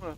Huh.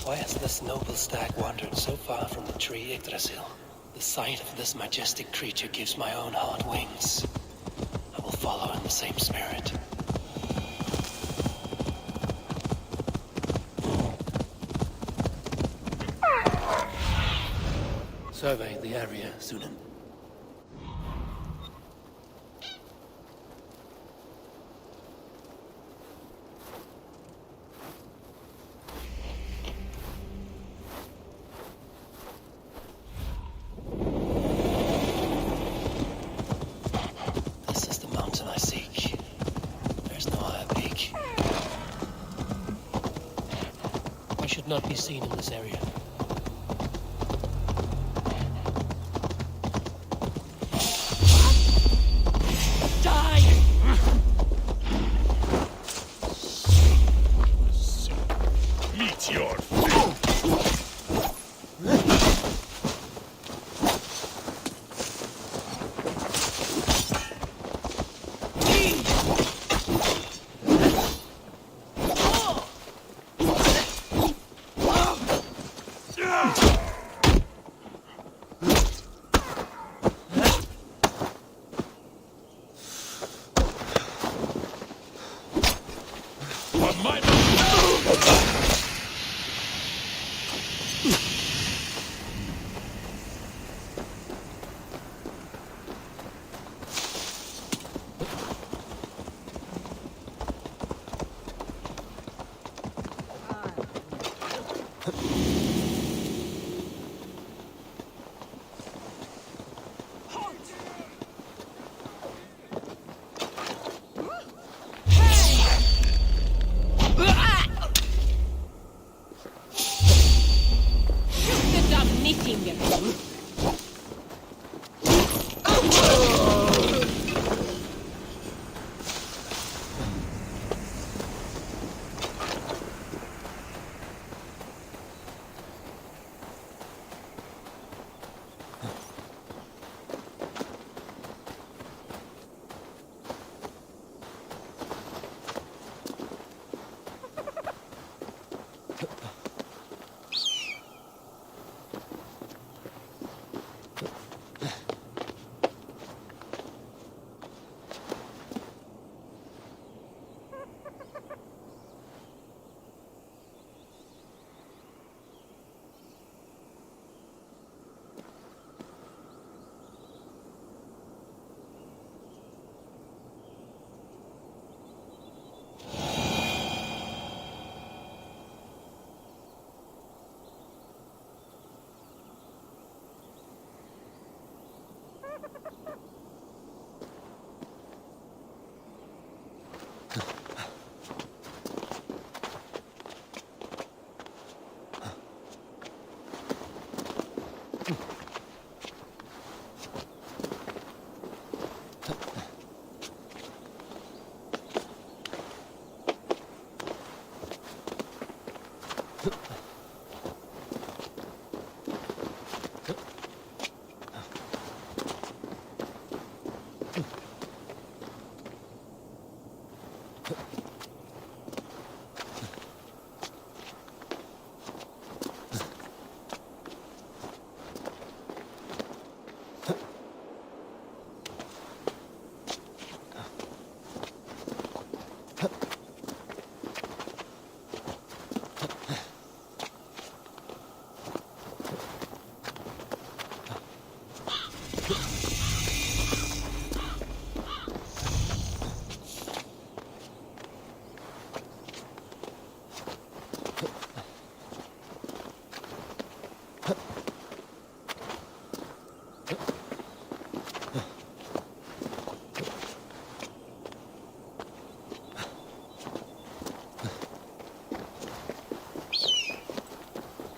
Why has this noble stag wandered so far from the tree Yggdrasil? The sight of this majestic creature gives my own heart wings. I will follow in the same spirit. Survey the area, Sunan. This is the mountain I seek. There's no higher peak. I should not be seen in this area.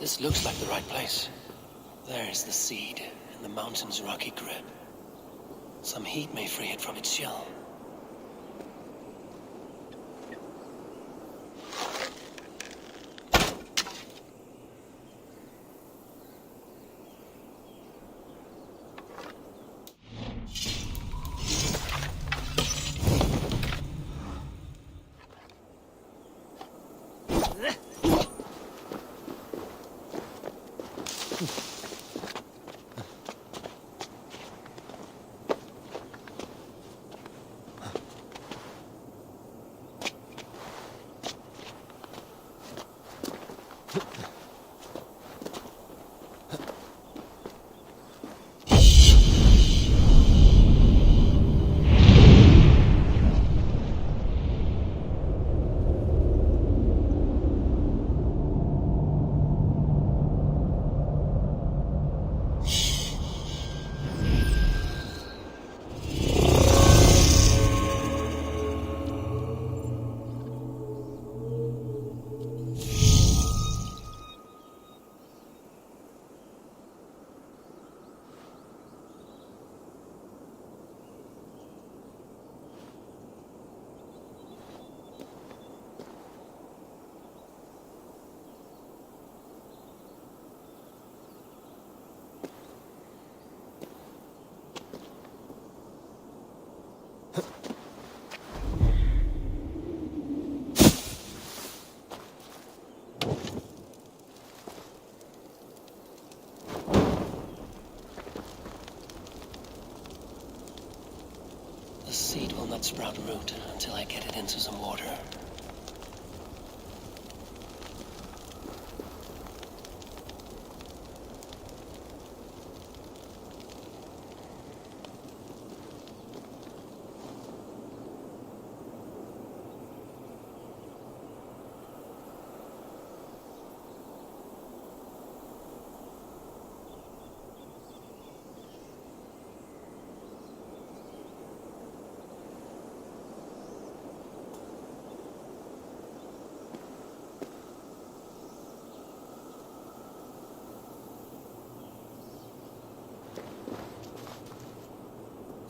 This looks like the right place. There's the seed in the mountain's rocky grip. Some heat may free it from its shell. The seed will not sprout root until I get it into some water.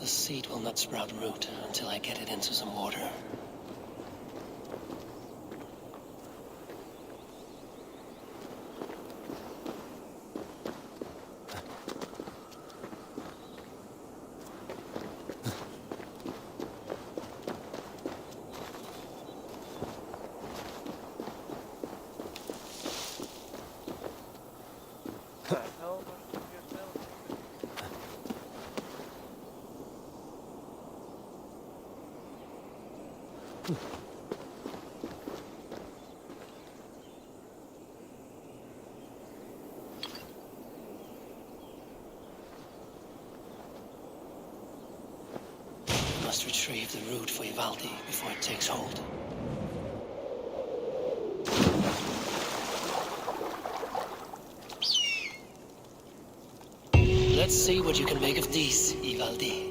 The seed will not sprout root until I get it into some water. Must retrieve the root for Ivaldi before it takes hold. Let's see what you can make of these, Ivaldi.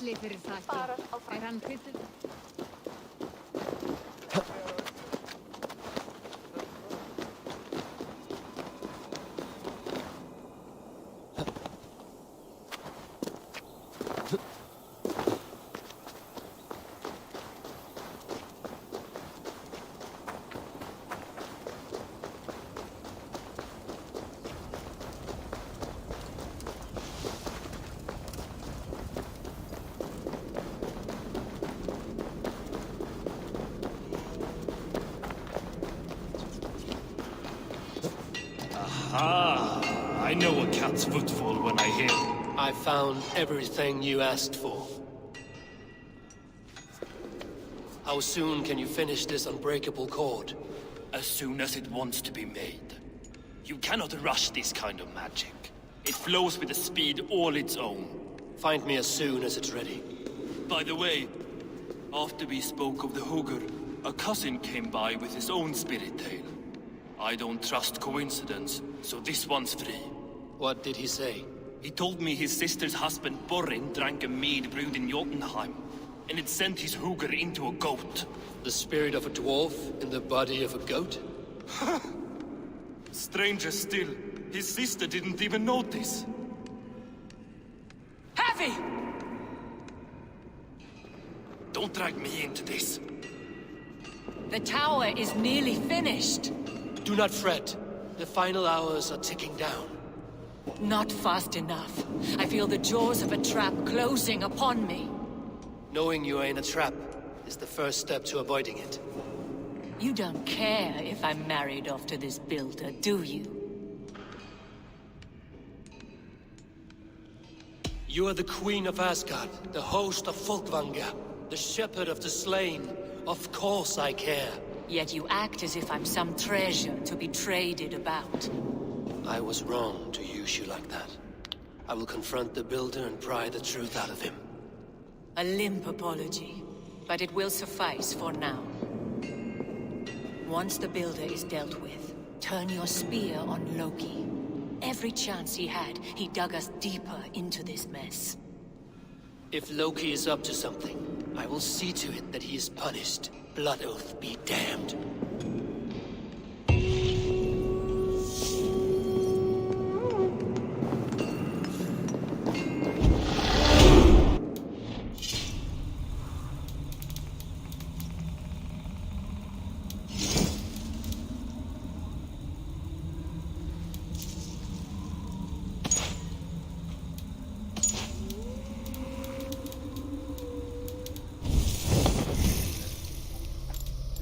Allir fyrir þakki. Er hann kvittur? Ah, I know a cat's footfall when I hear it. I found everything you asked for. How soon can you finish this unbreakable cord? As soon as it wants to be made. You cannot rush this kind of magic. It flows with a speed all its own. Find me as soon as it's ready. By the way, after we spoke of the Hugr, a cousin came by with his own spirit tale. I don't trust coincidence, so this one's free. What did he say? He told me his sister's husband Borin drank a mead brewed in Jotunheim, and it sent his Hugr into a goat. The spirit of a dwarf in the body of a goat? Stranger still, his sister didn't even notice. Heavy! Don't drag me into this. The tower is nearly finished. Do not fret. The final hours are ticking down. Not fast enough. I feel the jaws of a trap closing upon me. Knowing you are in a trap is the first step to avoiding it. You don't care if I'm married off to this builder, do you? You are the Queen of Asgard, the host of Folkvanga, the shepherd of the slain. Of course I care. Yet you act as if I'm some treasure to be traded about. I was wrong to use you like that. I will confront the builder and pry the truth out of him. A limp apology, but it will suffice for now. Once the builder is dealt with, turn your spear on Loki. Every chance he had, he dug us deeper into this mess. If Loki is up to something, I will see to it that he is punished. Blood Oath be damned.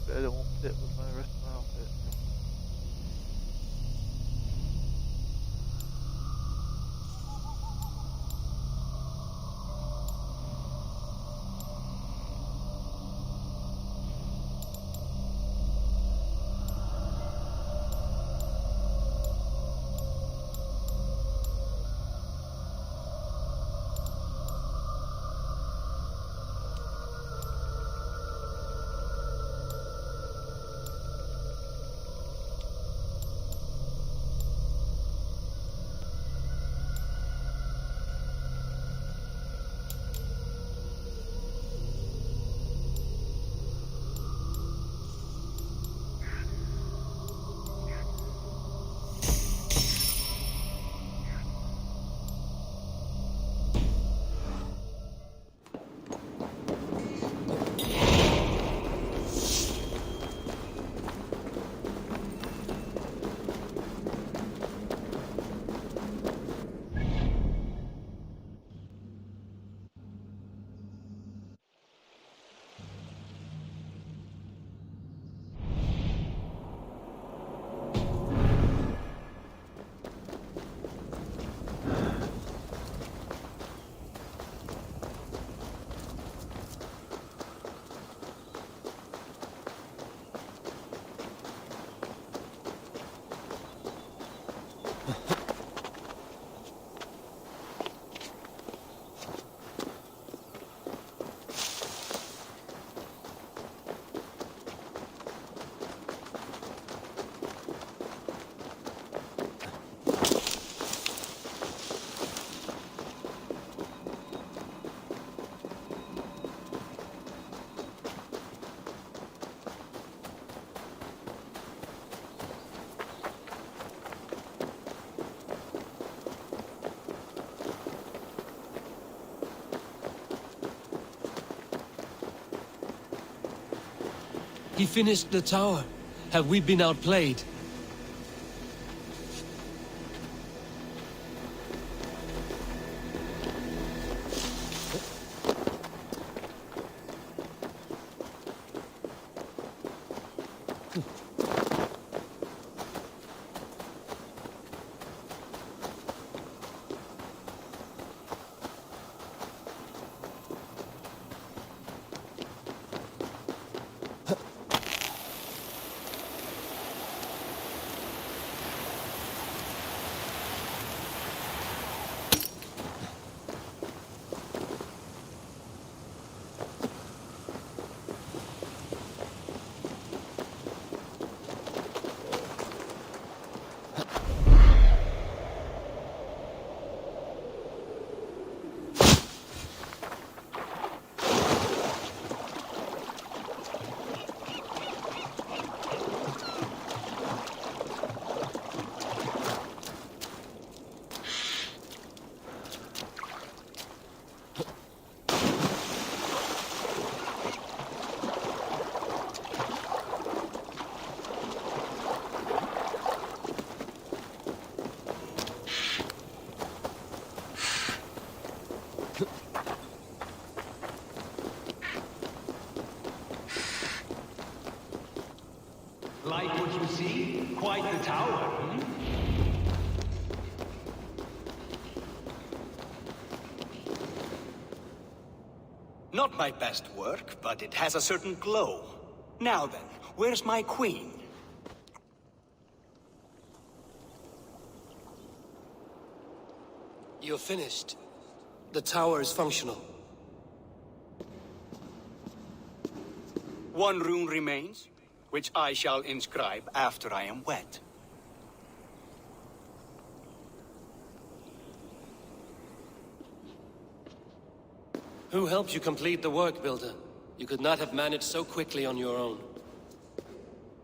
يبقى ده مبدأ He finished the tower. Have we been outplayed? Like what you see? Quite the tower, hmm? Not my best work, but it has a certain glow. Now then, where's my queen? You're finished. The tower is functional. One rune remains, which I shall inscribe after I am wet. Who helped you complete the work, Builder? You could not have managed so quickly on your own.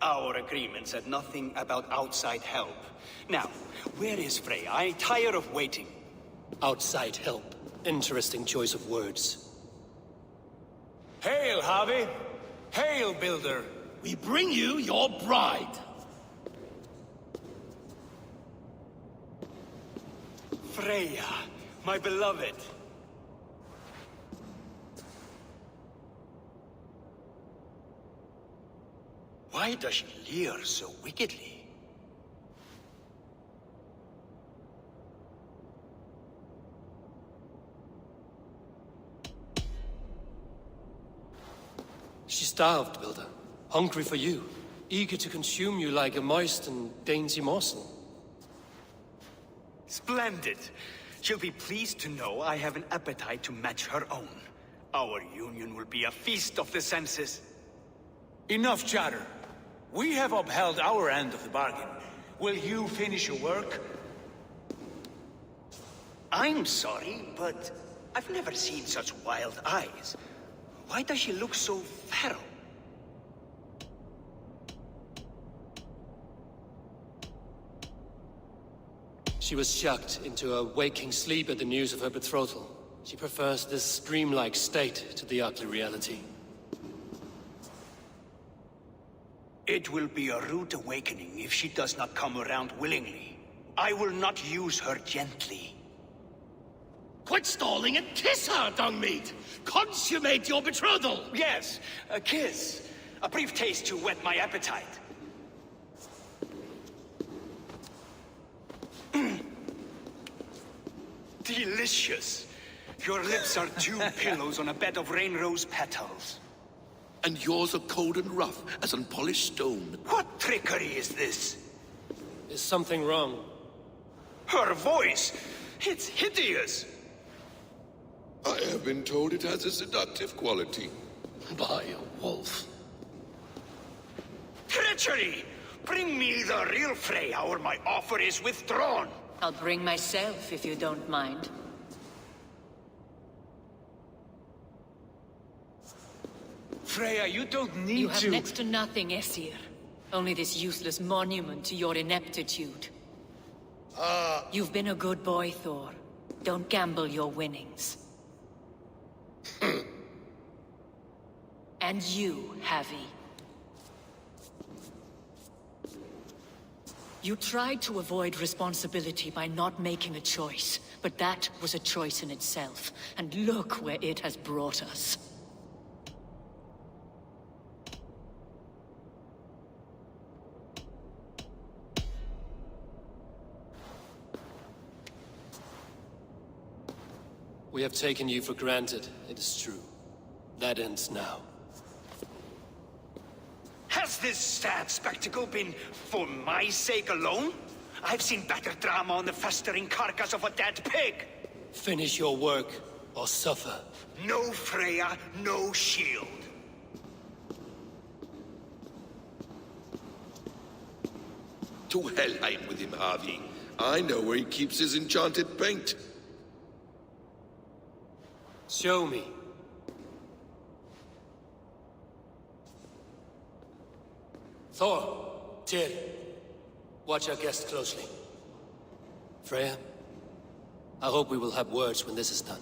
Our agreement said nothing about outside help. Now, where is Freya? I tire of waiting. Outside help. Interesting choice of words. Hail, Harvey! Hail, Builder! We bring you your bride. Freya, my beloved. Why does she leer so wickedly? She starved, Builder. Hungry for you. Eager to consume you like a moist and dainty morsel. Splendid. She'll be pleased to know I have an appetite to match her own. Our union will be a feast of the senses. Enough chatter. We have upheld our end of the bargain. Will you finish your work? I'm sorry, but I've never seen such wild eyes. Why does she look so feral? She was shocked into a waking sleep at the news of her betrothal. She prefers this dreamlike state to the ugly reality. It will be a rude awakening if she does not come around willingly. I will not use her gently. Quit stalling and kiss her, dung meat! Consummate your betrothal! Yes, a kiss. A brief taste to whet my appetite. Delicious. Your lips are two pillows on a bed of rain rose petals. And yours are cold and rough as unpolished stone. What trickery is this? Is something wrong? Her voice! It's hideous! I have been told it has a seductive quality. By a wolf. Treachery! Bring me the real Freya or my offer is withdrawn! I'll bring myself if you don't mind. Freya, you don't need You have to... next to nothing, Aesir. Only this useless monument to your ineptitude. You've been a good boy, Thor. Don't gamble your winnings. And you, Havi. You tried to avoid responsibility by not making a choice, but that was a choice in itself, and look where it has brought us. We have taken you for granted, it is true. That ends now. Has this sad spectacle been for my sake alone? I've seen better drama on the festering carcass of a dead pig. Finish your work, or suffer. No Freya, no shield. To Helheim with him, Harvey. I know where he keeps his enchanted paint. Show me. Thor, Tyr, watch our guest closely. Freya, I hope we will have words when this is done.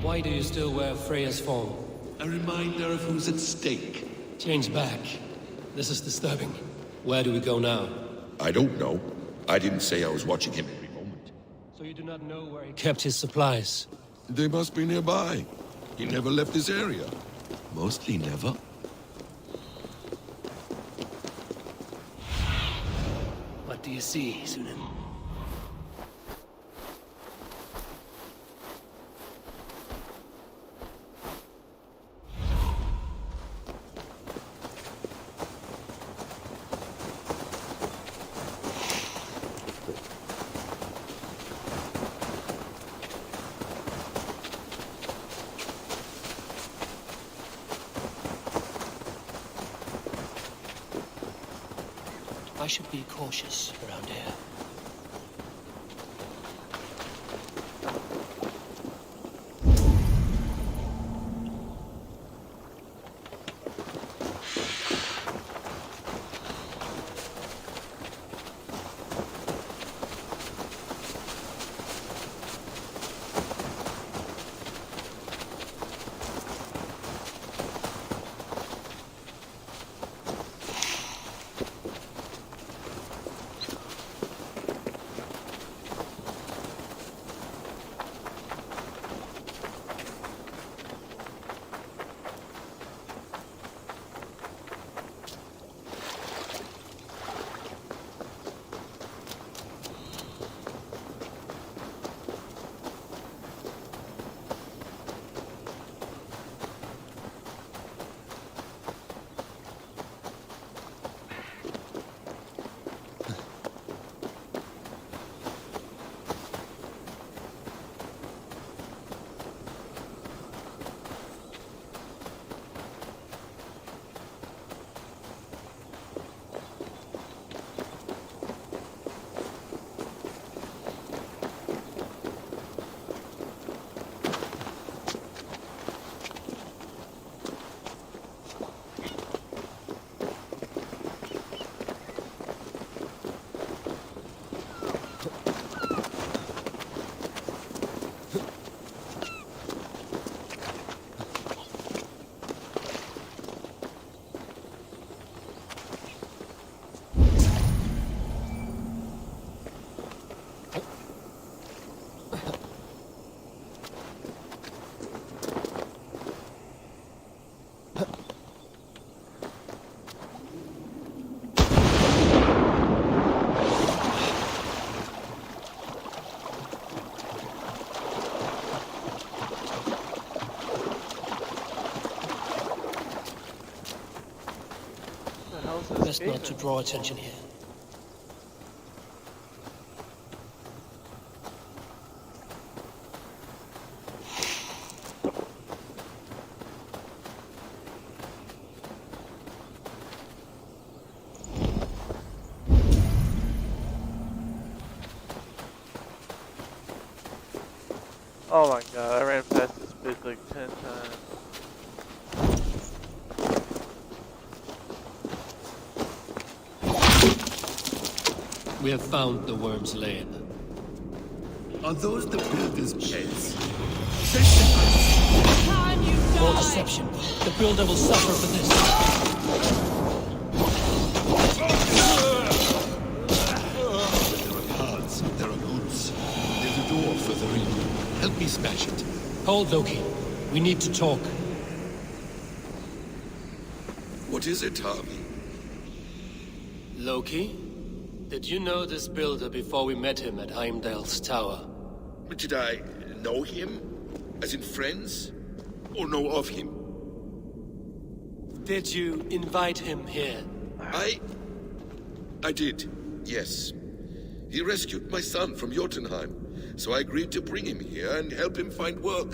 Why do you still wear Freya's form? A reminder of who's at stake. Change back. This is disturbing. Where do we go now? I don't know. I didn't say I was watching him every moment. So you do not know where he kept his supplies? They must be nearby. He never left this area. Mostly never. What do you see, Sunan? I should be cautious around here. Best not to draw attention here. Oh my god, I ran past this bitch like 10 times. We have found the worm's lair. Are those the builder's pets? More deception. The builder will suffer for this. Help me smash it. Hold, Loki. We need to talk. What is it, Harvey? Loki? Did you know this builder before we met him at Heimdall's tower? Did I know him? As in friends? Or know of him? Did you invite him here? I did, yes. He rescued my son from Jotunheim, so I agreed to bring him here and help him find work.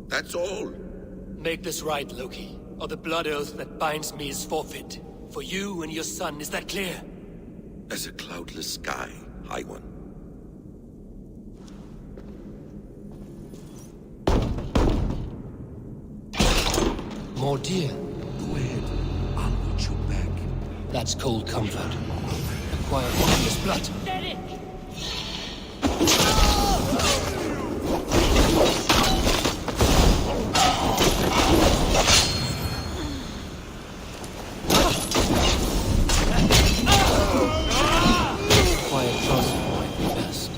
That's all. Make this right, Loki, or the blood oath that binds me is forfeit. For you and your son, is that clear? As a cloudless sky, High One. More deer. Go ahead. I'll watch your back. That's cold comfort. Acquire this blood. Quiet closet might be best.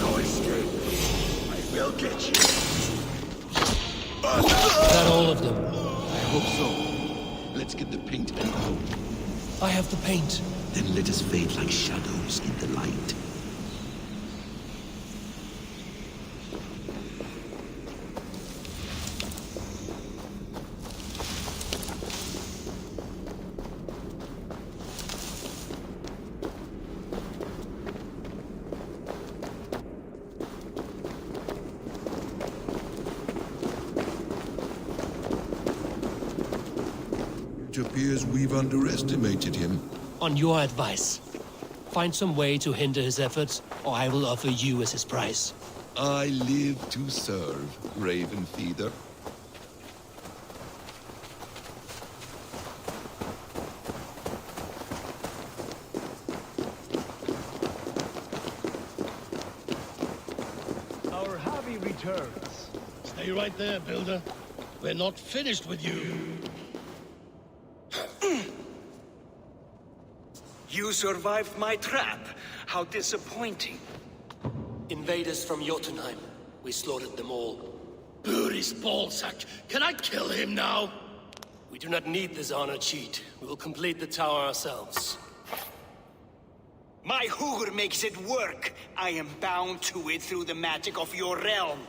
No escape. I will get you. Is that all of them? I hope so. Let's get the paint and go. I have the paint. Then let us fade like shadows in the light. It appears we've underestimated him. On your advice, find some way to hinder his efforts, or I will offer you as his price. I live to serve, Raven Feeder. Our Harvey returns. Stay right there, Builder. We're not finished with you. You survived my trap. How disappointing. Invaders from Jotunheim. We slaughtered them all. Buri's ballsack. Can I kill him now? We do not need this honor cheat. We will complete the tower ourselves. My Hugr makes it work. I am bound to it through the magic of your realm.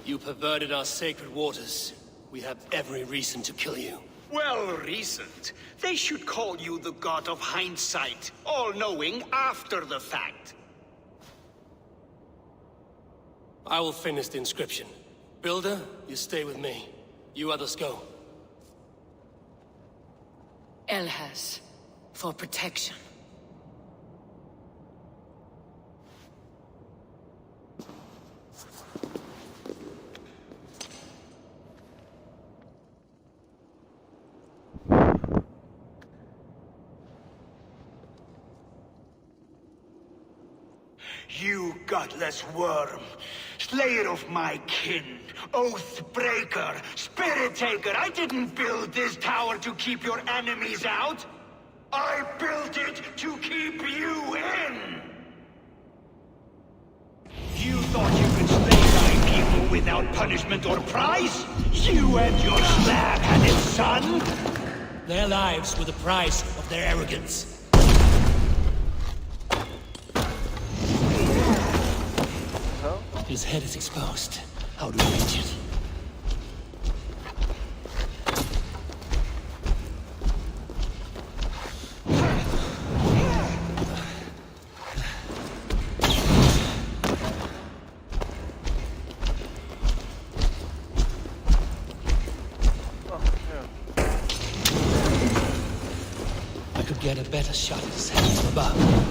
You perverted our sacred waters. We have every reason to kill you. Well reasoned. They should call you the god of hindsight, all-knowing after the fact. I will finish the inscription. Builder, you stay with me. You others go. Elhas, for protection. You godless worm, slayer of my kin, oath breaker, spirit taker. I didn't build this tower to keep your enemies out. I built it to keep you in. You thought you could slay my people without punishment or prize? You and your slab-handed son? Their lives were the price of their arrogance. His head is exposed. How do we reach it? I could get a better shot at his head from above.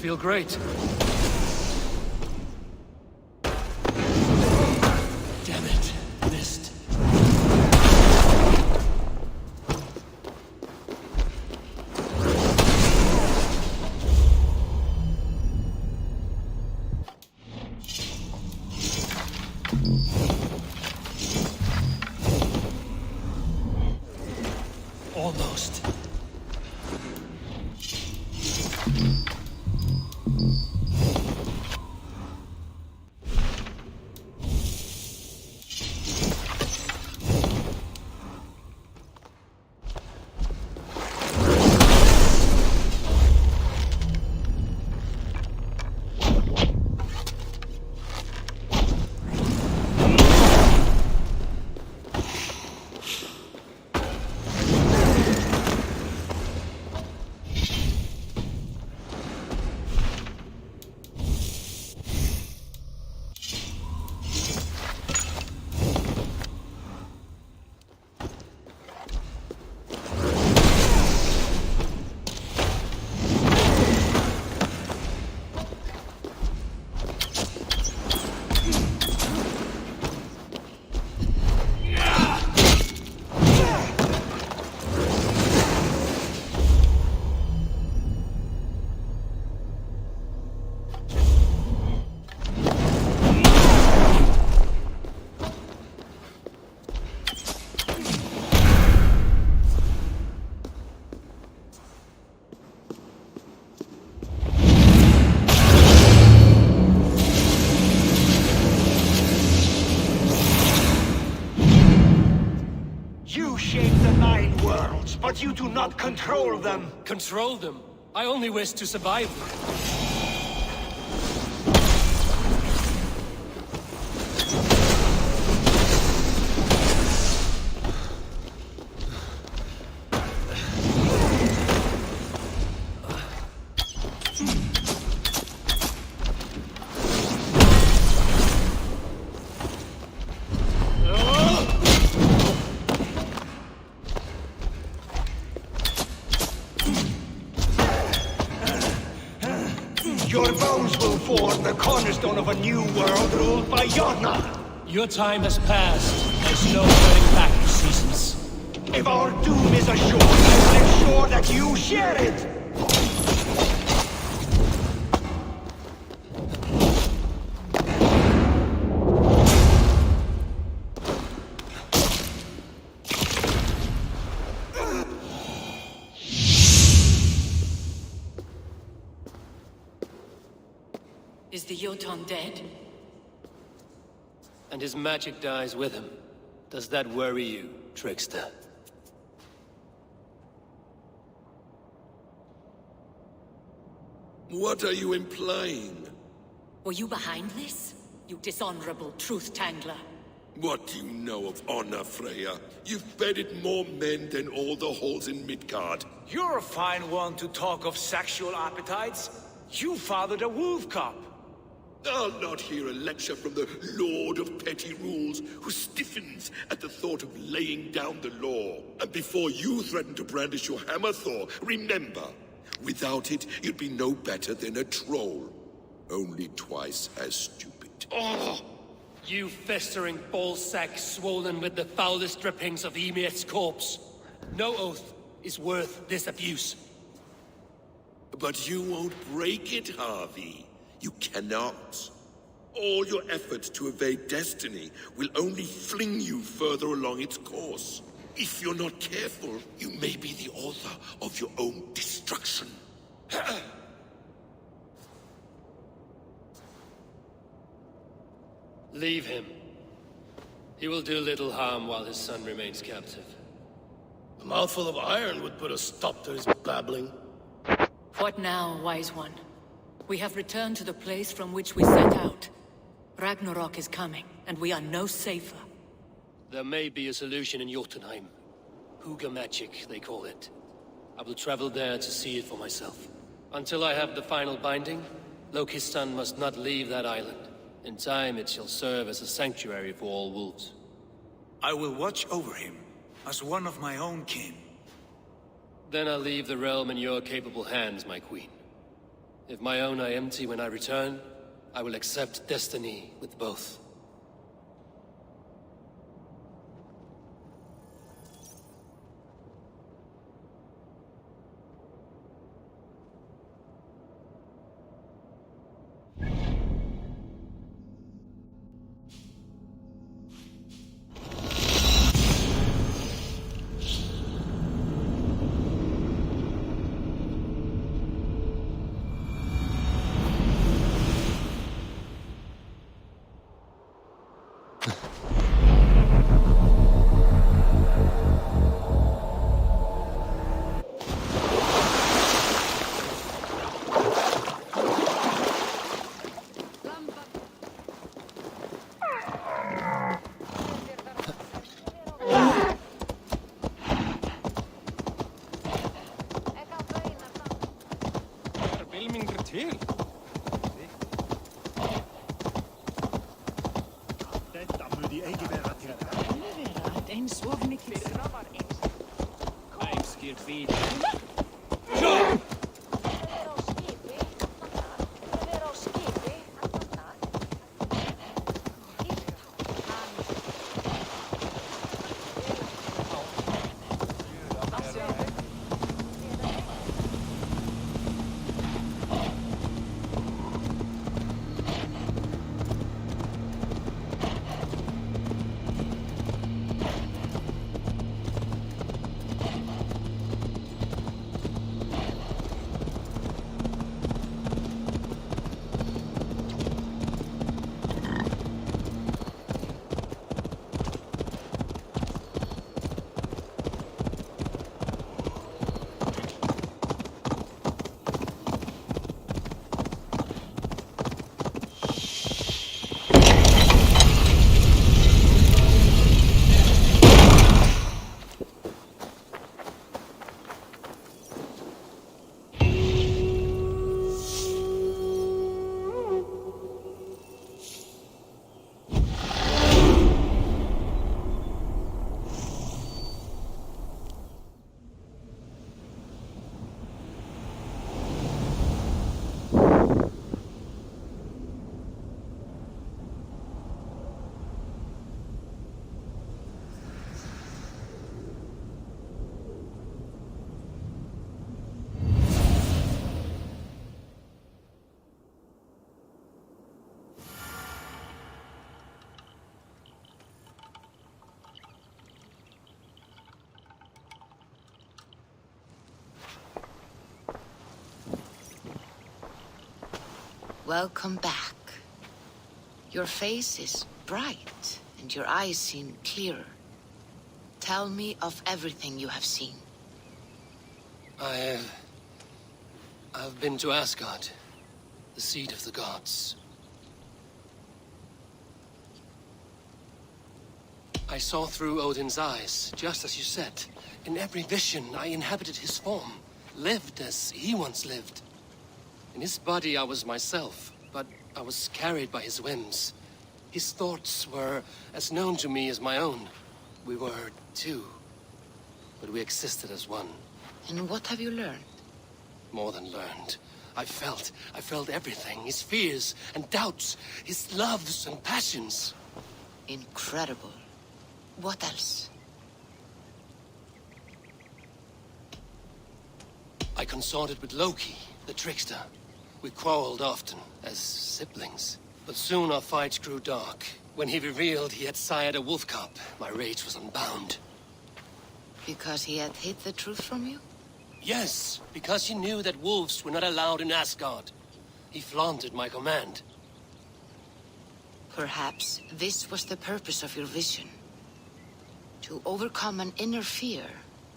feel great. Damn it, missed. Almost. But you do not control them. Control them? I only wish to survive them. Your bones will form the cornerstone of a new world ruled by Yona. Your time has passed. There's no turning back the seasons. If our doom is assured, I will ensure that you share it. Is the Jotun dead? And his magic dies with him. Does that worry you, trickster? What are you implying? Were you behind this? You dishonorable truth-tangler. What do you know of honor, Freya? You've bedded more men than all the halls in Midgard. You're a fine one to talk of sexual appetites. You fathered a wolf cub. I'll not hear a lecture from the Lord of Petty Rules, who stiffens at the thought of laying down the law. And before you threaten to brandish your hammer, Thor, remember, without it, you'd be no better than a troll. Only twice as stupid. Oh! You festering ballsack swollen with the foulest drippings of Ymir's corpse. No oath is worth this abuse. But you won't break it, Harvey. You cannot. All your efforts to evade destiny will only fling you further along its course. If you're not careful, you may be the author of your own destruction. Leave him. He will do little harm while his son remains captive. A mouthful of iron would put a stop to his babbling. What now, wise one? We have returned to the place from which we set out. Ragnarok is coming, and we are no safer. There may be a solution in Jotunheim. Hugger magic, they call it. I will travel there to see it for myself. Until I have the final binding, Loki's son must not leave that island. In time, it shall serve as a sanctuary for all wolves. I will watch over him, as one of my own kin. Then I'll leave the realm in your capable hands, my queen. If my own are empty when I return, I will accept destiny with both. Welcome back. Your face is bright, and your eyes seem clearer. Tell me of everything you have seen. I've been to Asgard, the seat of the gods. I saw through Odin's eyes, just as you said. In every vision, I inhabited his form, lived as he once lived. In his body, I was myself, but I was carried by his whims. His thoughts were as known to me as my own. We were two, but we existed as one. And what have you learned? More than learned. I felt everything. His fears and doubts, his loves and passions. Incredible. What else? I consorted with Loki, the trickster. We quarreled often, as siblings. But soon our fights grew dark. When he revealed he had sired a wolf cub, my rage was unbound. Because he had hid the truth from you? Yes, because he knew that wolves were not allowed in Asgard. He flaunted my command. Perhaps this was the purpose of your vision. To overcome an inner fear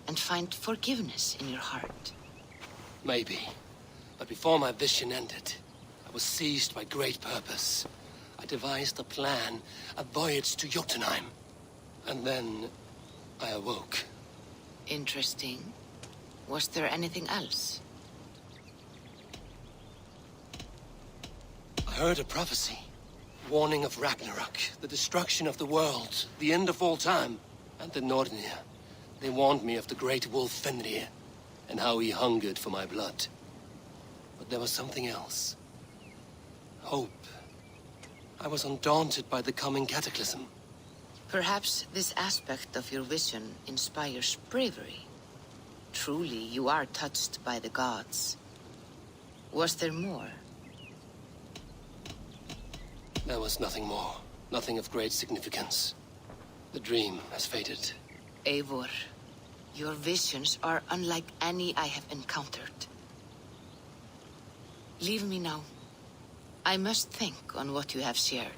and find forgiveness in your heart. Maybe. But before my vision ended, I was seized by great purpose. I devised a plan, a voyage to Jotunheim. And then I awoke. Interesting. Was there anything else? I heard a prophecy. Warning of Ragnarok, the destruction of the world, the end of all time. And the Nornir. They warned me of the great wolf Fenrir, and how he hungered for my blood. But there was something else. Hope. I was undaunted by the coming cataclysm. Perhaps this aspect of your vision inspires bravery. Truly, you are touched by the gods. Was there more? There was nothing more. Nothing of great significance. The dream has faded. Eivor, your visions are unlike any I have encountered. Leave me now. I must think on what you have shared.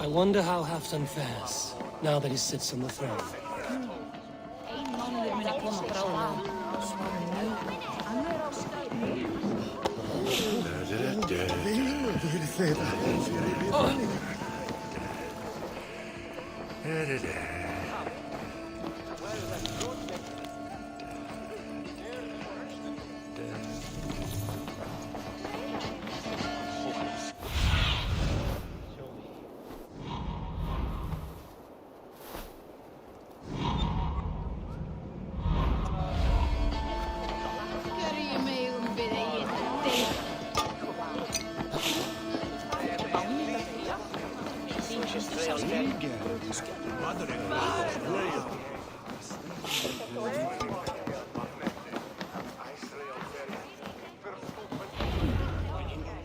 I wonder how Halfdan fares, now that he sits on the throne.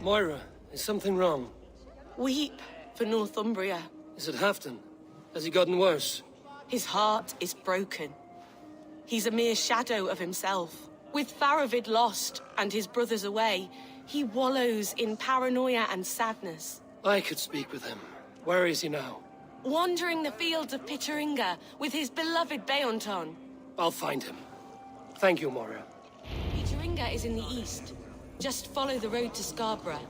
Moira, is something wrong? Weep for Northumbria. Is it Halfdan? Has he gotten worse? His heart is broken. He's a mere shadow of himself. With Faravid lost and his brothers away, he wallows in paranoia and sadness. I could speak with him. Where is he now? Wandering the fields of Pittaringa with his beloved Beonton. I'll find him. Thank you, Moira. Pittaringa is in the east. Just follow the road to Scarborough.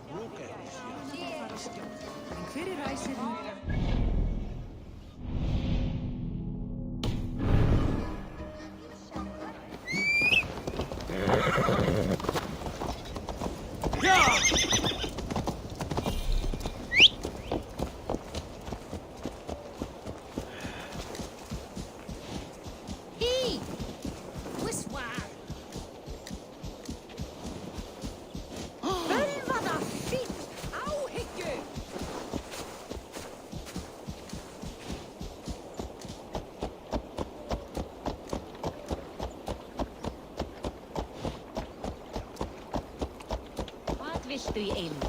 Viltu í einu?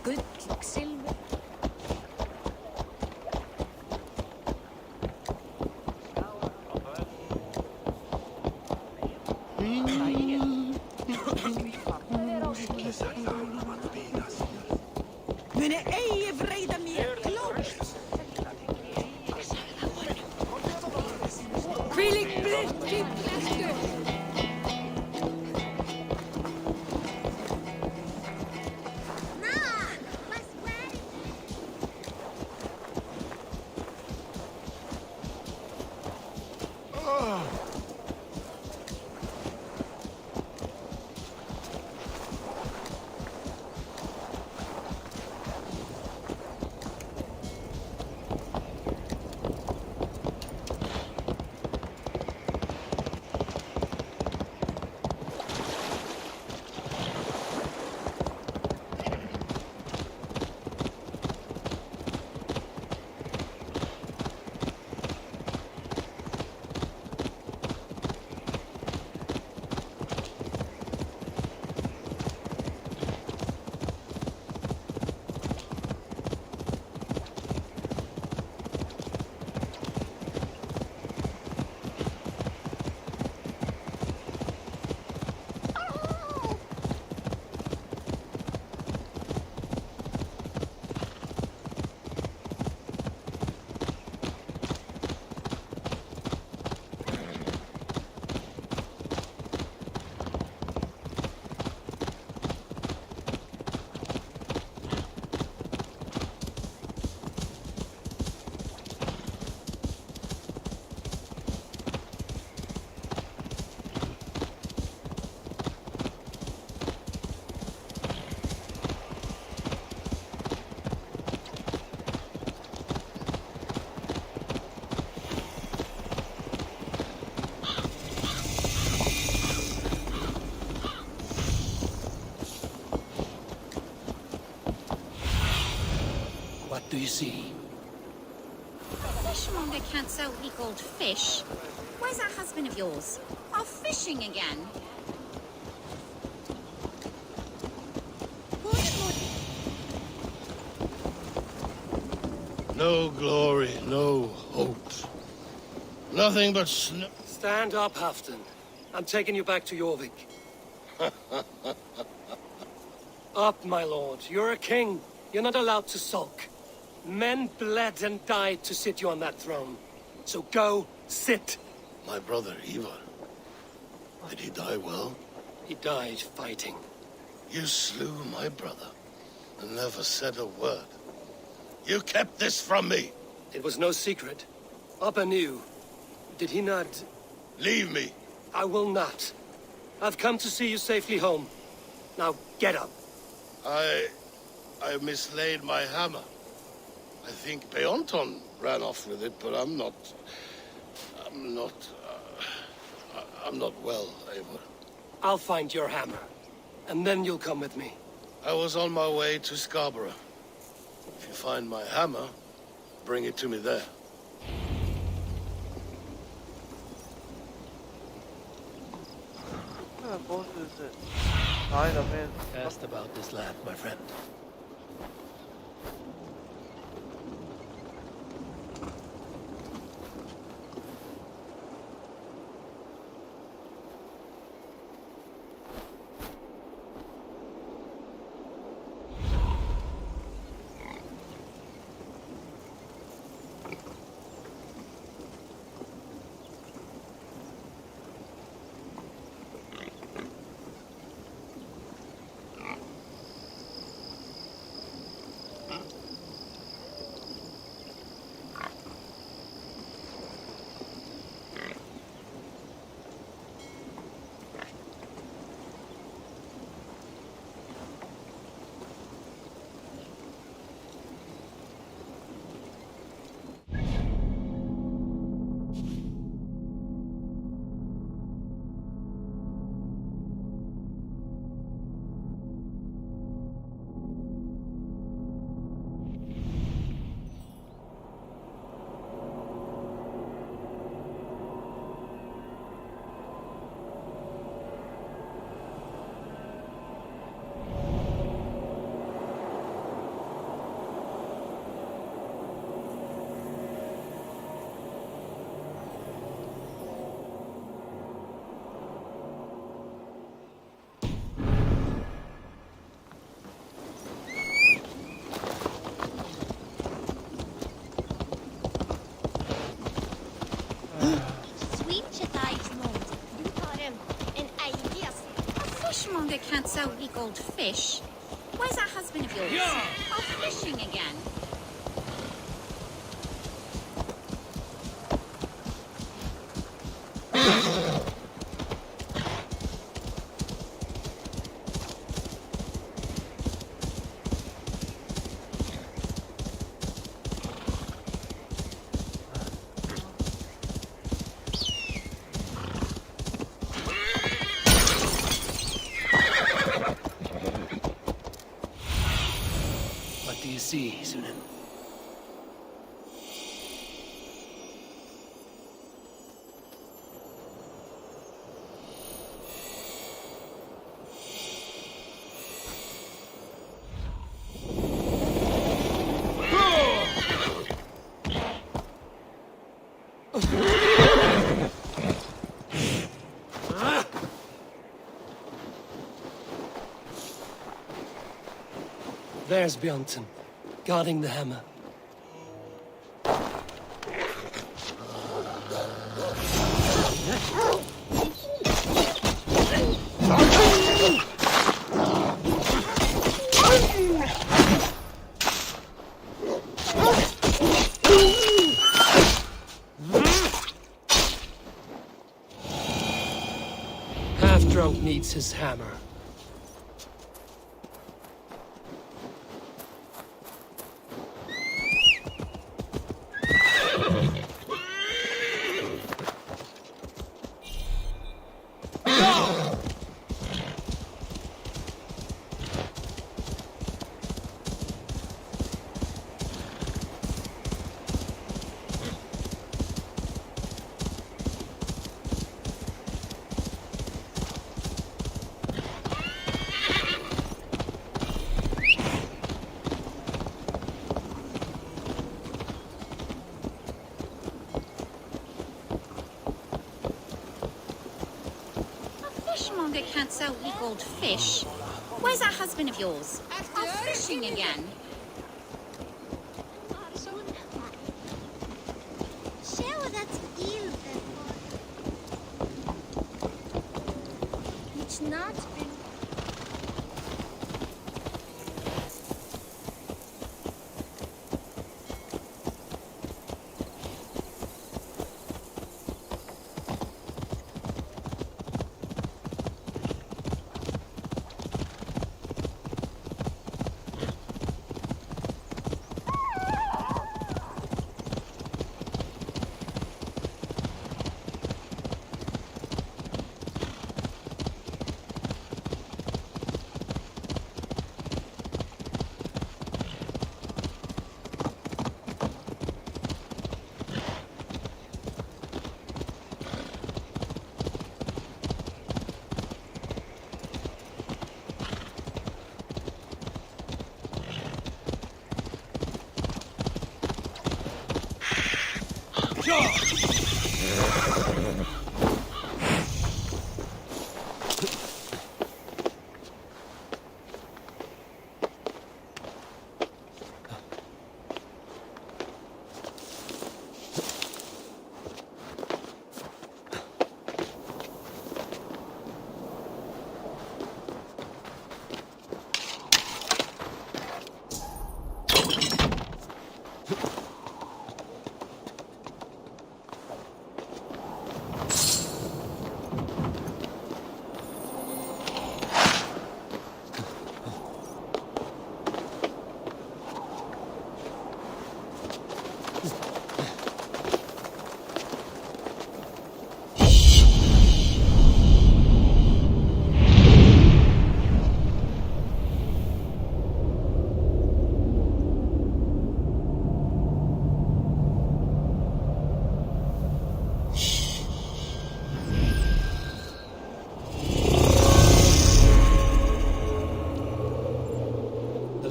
Gull, silfur? Muni eigi vreyða mér klóst. Hvílík blitt í blessu. What do you see? Fishmonger can't sell pickled fish. Where's that husband of yours? Off fishing again? No glory, no hope. Nothing but snow. Stand up, Halfdan. I'm taking you back to Jorvik. Up, my lord. You're a king. You're not allowed to sulk. Men bled and died to sit you on that throne. So go, sit. My brother, Ivar. Did he die well? He died fighting. You slew my brother and never said a word. You kept this from me. It was no secret. Appa knew. Did he not? Leave me. I will not. I've come to see you safely home. Now, get up. I mislaid my hammer. I think Beonton ran off with it, but I'm not well, Eivor. I'll find your hammer. And then you'll come with me. I was on my way to Scarborough. If you find my hammer, bring it to me there. What kind of bullshit is this? 9 of it. Asked about this lad, my friend. Fishmonger can't sell weak old fish. Where's that husband of yours? Yeah. Off fishing again. Do you see, Sunan? There's Bjornson, guarding the hammer. Half-drunk needs his hammer. Fishmonger can't sell weak old fish. Where's that husband of yours? Off fishing again. It's not been...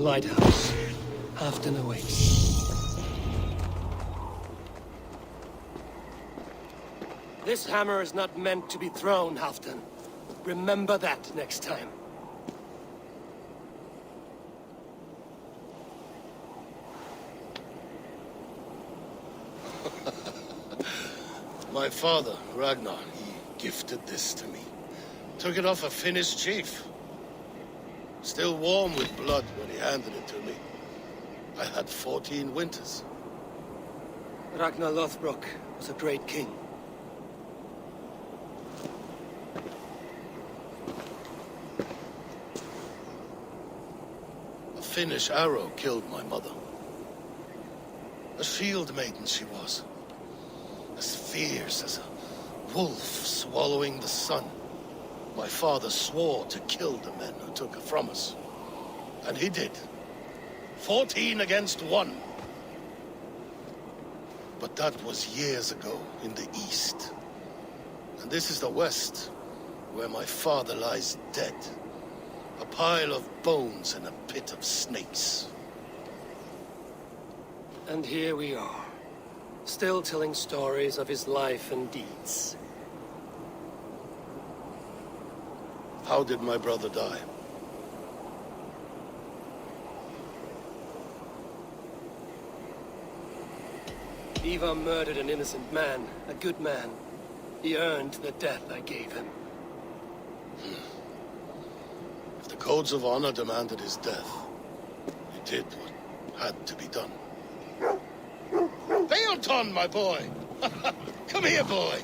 Lighthouse. Halfton awaits. This hammer is not meant to be thrown, Halfton. Remember that next time. My father, Ragnar, he gifted this to me. Took it off a Finnish chief. Still warm with blood when he handed it to me. I had 14 winters. Ragnar Lothbrok was a great king. A Finnish arrow killed my mother. A shield maiden she was. As fierce as a wolf swallowing the sun. My father swore to kill the men who took her from us. And he did. 14 against 1. But that was years ago in the east. And this is the west, where my father lies dead. A pile of bones in a pit of snakes. And here we are, still telling stories of his life and deeds. How did my brother die? Ivar murdered an innocent man, a good man. He earned the death I gave him. If the codes of honor demanded his death, he did what had to be done. Beoton, my boy! Come here, boy!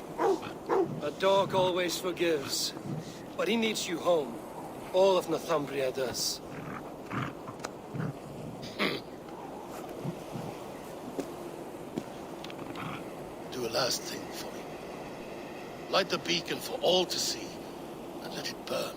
A dog always forgives. But he needs you home. All of Northumbria does. Do a last thing for me. Light the beacon for all to see, and let it burn.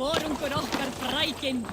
Hvorum går okkar brækin?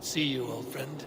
not see you, old friend.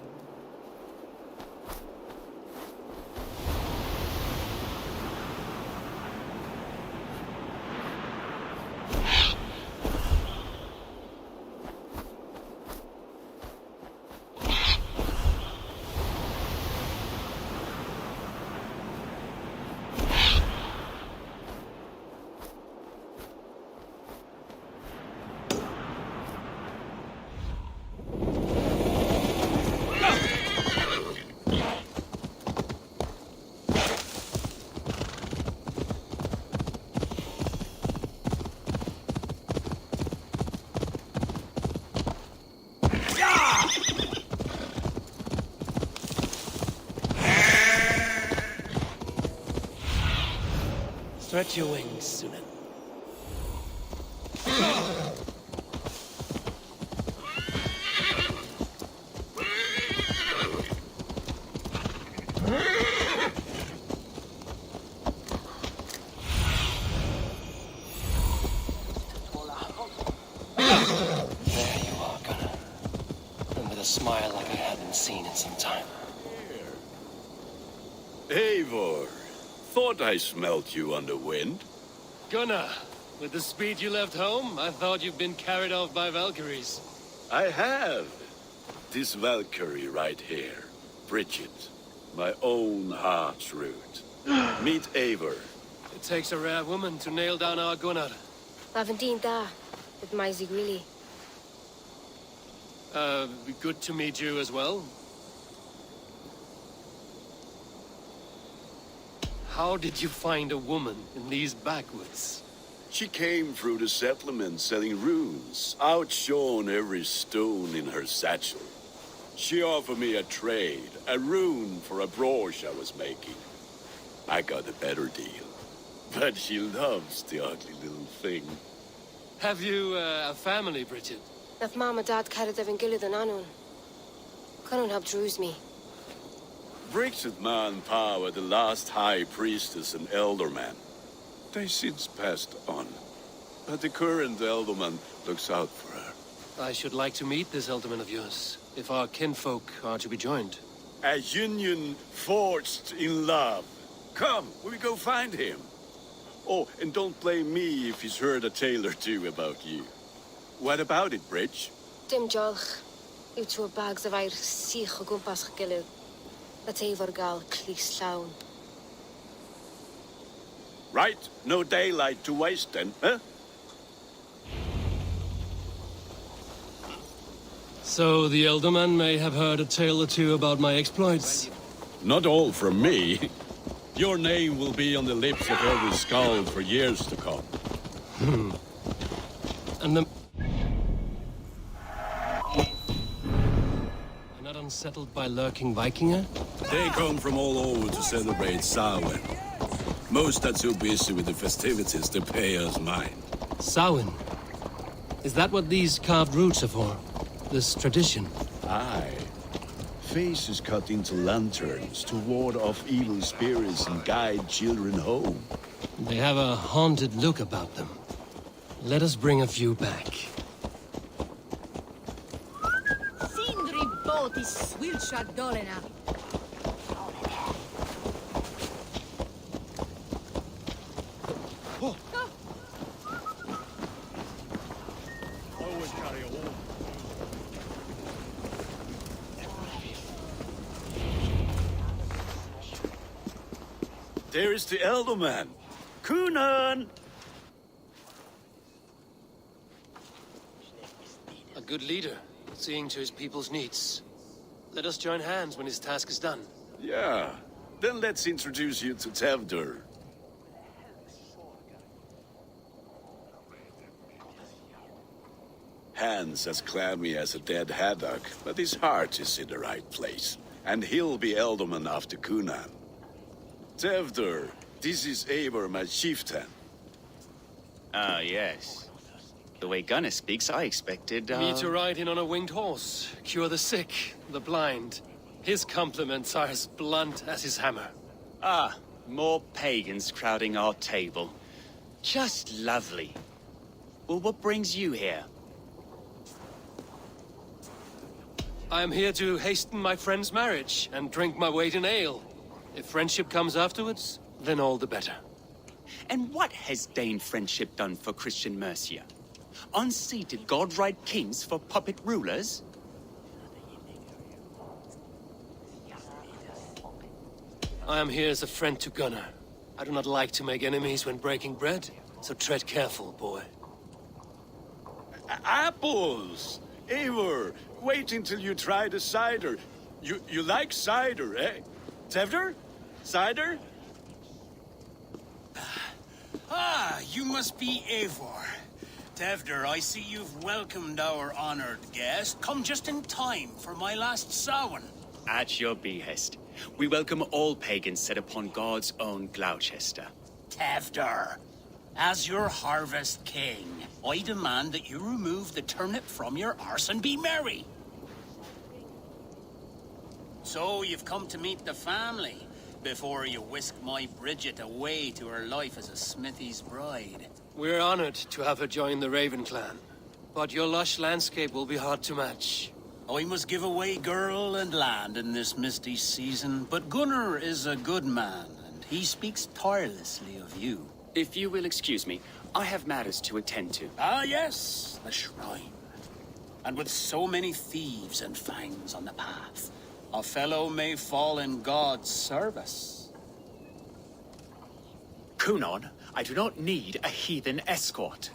Stretch your wings, Sunan. There you are, Gunnar. And with a smile like I haven't seen in some time. Eivor, thought I smelt you on the wind. Gunnar, with the speed you left home, I thought you'd been carried off by Valkyries. I have. This Valkyrie right here, Bridget, my own heart's root. Meet Eivor. It takes a rare woman to nail down our Gunnar. Lavendine da, with my Zigrili. Good to meet you as well. How did you find a woman in these backwoods? She came through the settlement selling runes, outshone every stone in her satchel. She offered me a trade, a rune for a brooch I was making. I got a better deal. But she loves the ugly little thing. Have you a family, Bridget? Naf mom and dad carried Devin Gillid and Anun. Cannon helped druise me. Bridget man power, the last high priestess and elderman. They since passed on. But the current elderman looks out for her. I should like to meet this elderman of yours, if our kinfolk are to be joined. A union forged in love. Come, we go find him. Oh, and don't blame me if he's heard a tale or two about you. What about it, Bridge? Dim jolch. Yw trwy bags of air sich o gwmpas gilydd. That Eivor gal clis llawn. Right, no daylight to waste then, huh? So the elderman may have heard a tale or two about my exploits. Not all from me. Your name will be on the lips of every skull for years to come. And the... You're not unsettled by lurking Vikinger? They come from all over to celebrate Samhain. Most are too busy with the festivities to pay us mind. Samhain? Is that what these carved roots are for? This tradition? Aye. Faces cut into lanterns to ward off evil spirits and guide children home. They have a haunted look about them. Let us bring a few back. Sindri boti swilcha dolena. Always carry a wall. There is the elderman. Kunan! A good leader, seeing to his people's needs. Let us join hands when his task is done. Yeah. Then let's introduce you to Tevdur. Hands as clammy as a dead haddock, but his heart is in the right place. And he'll be elderman after Kunan. Tevdur, this is Eivor, my chieftain. Ah, yes. The way Gunnar speaks, I expected, Me to ride in on a winged horse, cure the sick, the blind. His compliments are as blunt as his hammer. Ah, more pagans crowding our table. Just lovely. Well, what brings you here? I am here to hasten my friend's marriage and drink my weight in ale. If friendship comes afterwards, then all the better. And what has Dane friendship done for Christian Mercia? Unseated god-right kings for puppet rulers? I am here as a friend to Gunnar. I do not like to make enemies when breaking bread, so tread careful, boy. Apples! Eivor, wait until you try the cider. You like cider, eh? Tevder? Cider? Ah, you must be Eivor. Tevder, I see you've welcomed our honored guest. Come just in time for my last Samhain. At your behest. We welcome all pagans set upon God's own Gloucester. Tevder, as your harvest king, I demand that you remove the turnip from your arse and be merry. So you've come to meet the family before you whisk my Bridget away to her life as a smithy's bride. We're honored to have her join the Raven clan, but your lush landscape will be hard to match. I must give away girl and land in this misty season, but Gunnar is a good man, and he speaks tirelessly of you. If you will excuse me, I have matters to attend to. Ah, yes, the shrine. And with so many thieves and fangs on the path, a fellow may fall in God's service. Kunon, I do not need a heathen escort.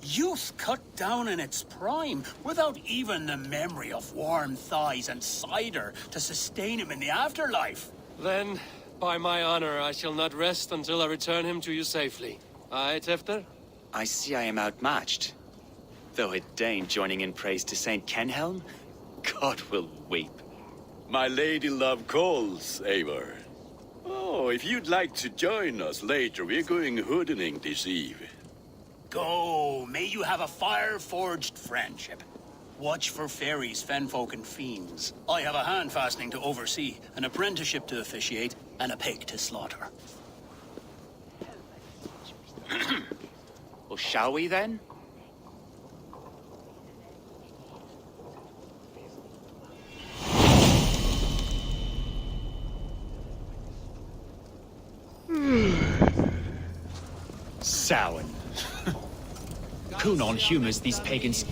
Youth cut down in its prime, without even the memory of warm thighs and cider to sustain him in the afterlife. Then, by my honor, I shall not rest until I return him to you safely. Aye, Tefter? I see I am outmatched. Though a Dane joining in praise to Saint Kenhelm, God will weep. My lady love calls, Eivor. Oh, if you'd like to join us later, we're going hoodening this eve. Go, may you have a fire-forged friendship. Watch for fairies, fenfolk, and fiends. I have a hand fastening to oversee, an apprenticeship to officiate, and a pig to slaughter. Well, shall we then? Samhain. Kunon humors these pagans.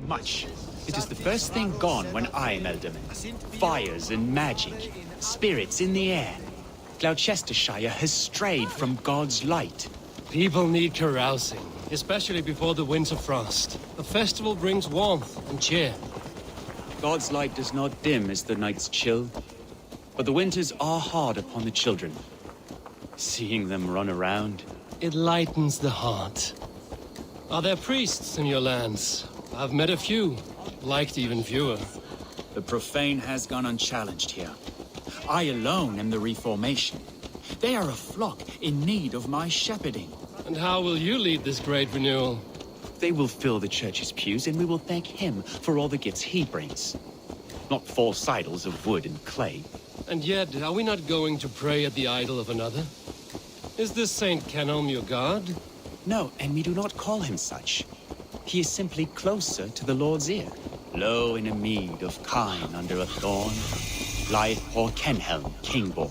much. It is the first thing gone when I am Elderman. Fires and magic, spirits in the air. Gloucestershire has strayed from God's light. People need carousing, especially before the winter frost. A festival brings warmth and cheer. God's light does not dim as the nights chill, but the winters are hard upon the children. Seeing them run around, it lightens the heart. Are there priests in your lands? I've met a few, liked even fewer. The profane has gone unchallenged here. I alone am the Reformation. They are a flock in need of my shepherding. And how will you lead this great renewal? They will fill the church's pews, and we will thank him for all the gifts he brings. Not false idols of wood and clay. And yet, are we not going to pray at the idol of another? Is this Saint Kenelm your god? No, and we do not call him such. He is simply closer to the Lord's ear. Low in a mead of kine under a thorn, lieth poor Kenhelm, king-born.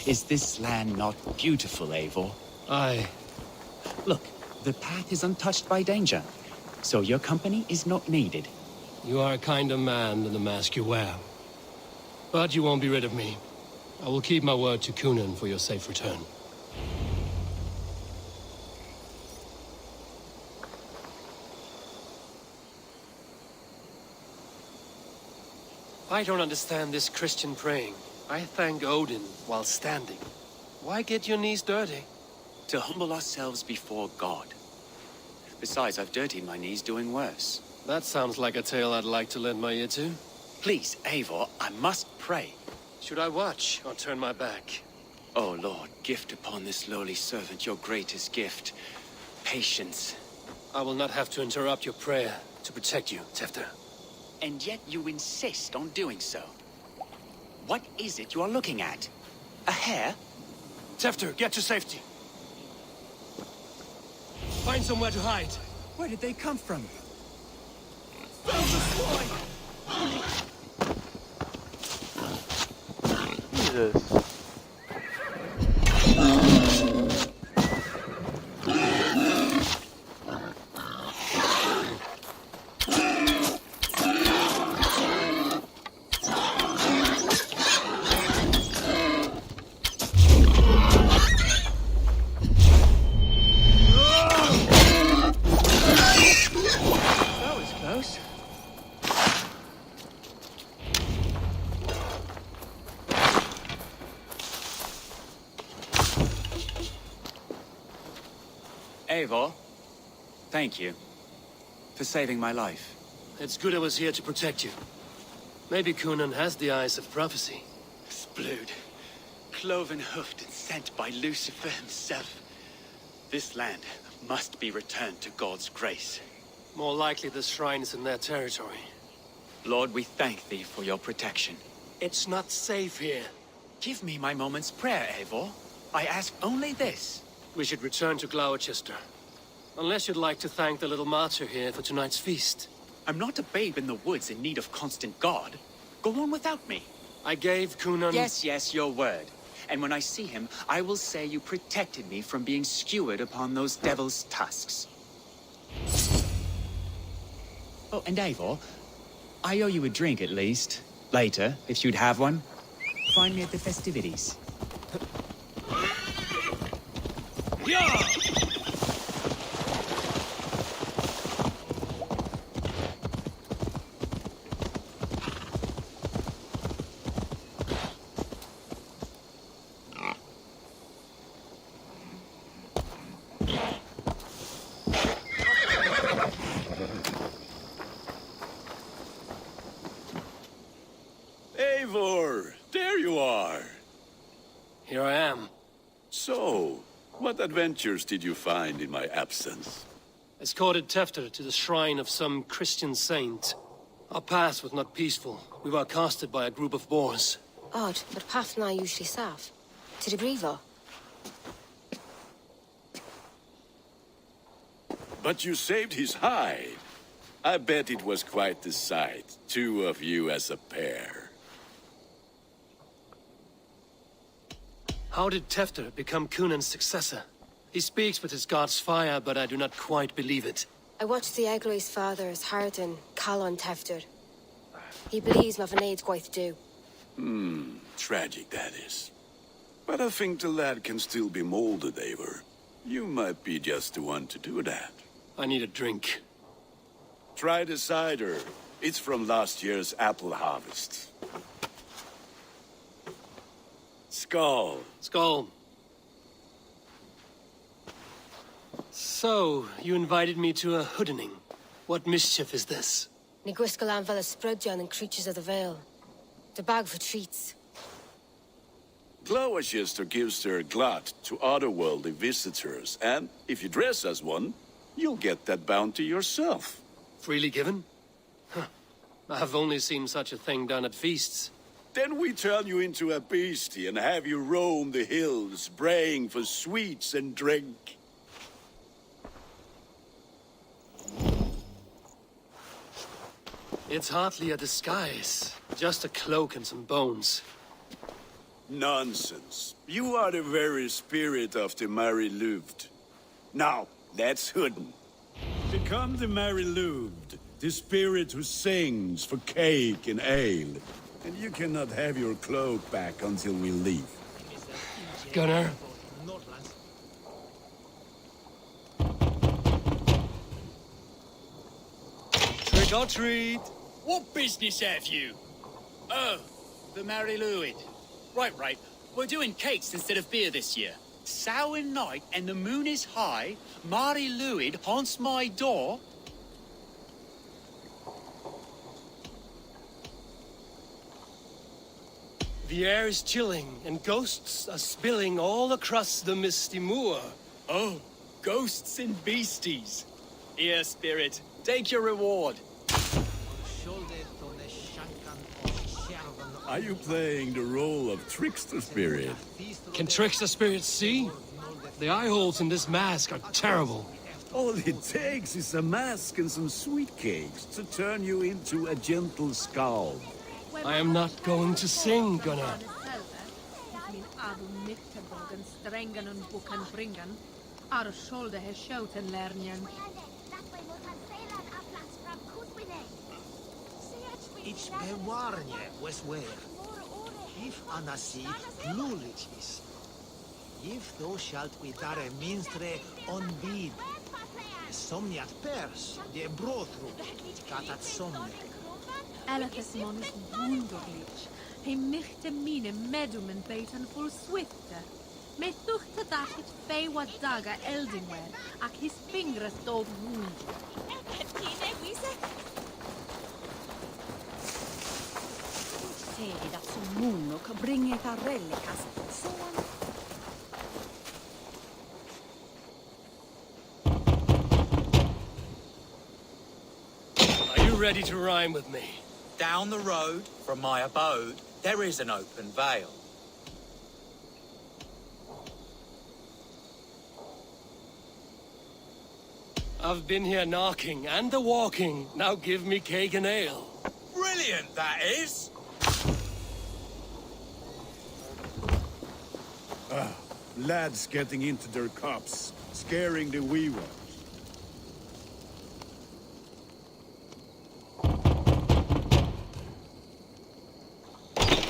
Is this land not beautiful, Eivor? Aye. Look, the path is untouched by danger, so your company is not needed. You are a kinder man than the mask you wear. But you won't be rid of me. I will keep my word to Kunan for your safe return. I don't understand this Christian praying. I thank Odin while standing. Why get your knees dirty? To humble ourselves before God. Besides, I've dirtied my knees doing worse. That sounds like a tale I'd like to lend my ear to. Please, Eivor, I must pray. Should I watch or turn my back? Oh, Lord, gift upon this lowly servant your greatest gift. Patience. I will not have to interrupt your prayer to protect you, Tefter. And yet you insist on doing so. What is it you are looking at? A hare? Tefter, get to safety. Find somewhere to hide. Where did they come from? Jesus. Eivor, thank you for saving my life. It's good I was here to protect you. Maybe Kunan has the eyes of prophecy. Splood, cloven-hoofed and sent by Lucifer himself. This land must be returned to God's grace. More likely the shrine is in their territory. Lord, we thank thee for your protection. It's not safe here. Give me my moment's prayer, Eivor. I ask only this. We should return to Gloucester. Unless you'd like to thank the little martyr here for tonight's feast. I'm not a babe in the woods in need of constant guard. Go on without me. I gave Kunan... Yes, your word. And when I see him, I will say you protected me from being skewered upon those devil's tusks. Oh, and Eivor, I owe you a drink at least. Later, if you'd have one. Find me at the festivities. Yeah! Eivor, there you are. Here I am. So, what adventures did you find in my absence? Escorted Tefter to the shrine of some Christian saint. Our path was not peaceful. We were accosted by a group of boars. Odd, but paths now usually safe. To the Brevo. But you saved his hide. I bet it was quite the sight, two of you as a pair. How did Tefter become Kunan's successor? He speaks with his god's fire, but I do not quite believe it. I watched the Egloi's father's heart in Calon Tefter. He believes Mavanade quite do. Tragic that is. But I think the lad can still be molded, Eivor. You might be just the one to do that. I need a drink. Try the cider. It's from last year's apple harvest. Skull. Skull. So, you invited me to a hoodening. What mischief is this? Ni gwisgalan fel y sprydjan and creatures of the Vale. The bag for treats. Gloucester gives their glut to otherworldly visitors, and if you dress as one, you'll get that bounty yourself. Freely given? Huh. I've only seen such a thing done at feasts. Then we turn you into a beastie and have you roam the hills, braying for sweets and drink. It's hardly a disguise. Just a cloak and some bones. Nonsense. You are the very spirit of the Mary Louved. Now, let's hooden. Become the Mary Louved, the spirit who sings for cake and ale. And you cannot have your cloak back until we leave. Gunnar. Trick or treat. What business have you? Oh, the Mary Louid. Right. We're doing cakes instead of beer this year. Sour night and the moon is high. Mary Louid haunts my door. The air is chilling, and ghosts are spilling all across the misty moor. Oh, ghosts and beasties. Here, spirit, take your reward. Are you playing the role of trickster spirit? Can trickster spirits see? The eye holes in this mask are terrible. All it takes is a mask and some sweet cakes to turn you into a gentle skull. I am not going to sing, Gunnar. Ich bewarnie weswer. If anasi plulicis. If thou shalt witare minstre on bid. Somniat pers, de brothru, catat somne. Elakes monus wunderlich. He michte mine medumen beten full swifter. Me tuchte dachit fei wat daga eldingwer, ac his fingers dod wound. Sedi dat som mono ka bringe ta relikas. Are you ready to rhyme with me? Down the road from my abode, there is an open vale. I've been here knocking and the walking. Now give me cake and ale. Brilliant, that is! Lads getting into their cups, scaring the wee ones.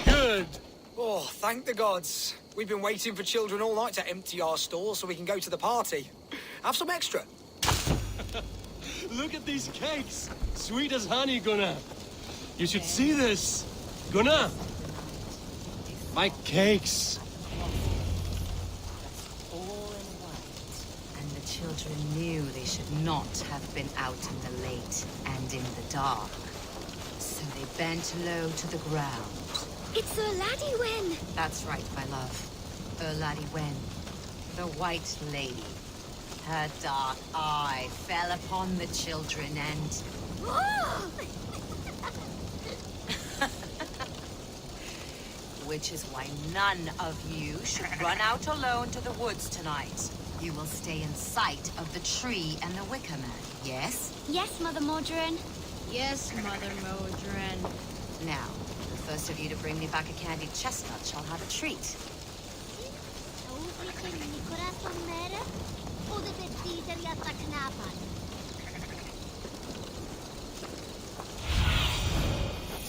Good. Oh, thank the gods. We've been waiting for children all night to empty our stalls so we can go to the party. Have some extra. Look at these cakes. Sweet as honey, Gunnar. You should see this. Gunnar. My cakes. And the children knew they should not have been out in the late and in the dark. So they bent low to the ground. It's Laddie Wen. That's right, my love. Laddie Wen, the White Lady. Her dark eye fell upon the children and... Which is why none of you should run out alone to the woods tonight. You will stay in sight of the tree and the Wicker Man, yes? Yes, Mother Modron. Yes, Mother Modron. Now, the first of you to bring me back a candied chestnut shall have a treat.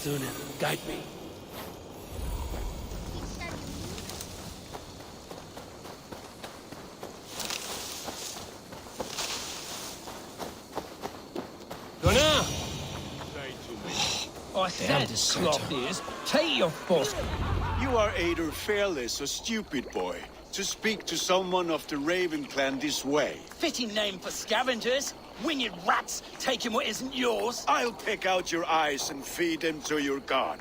Sunan, guide me. Gunnar! I said, cloth ears, take your fuss. You are either fearless or stupid, boy, to speak to someone of the Raven clan this way. Fitting name for scavengers. Winged rats taking what isn't yours. I'll pick out your eyes and feed them to your god.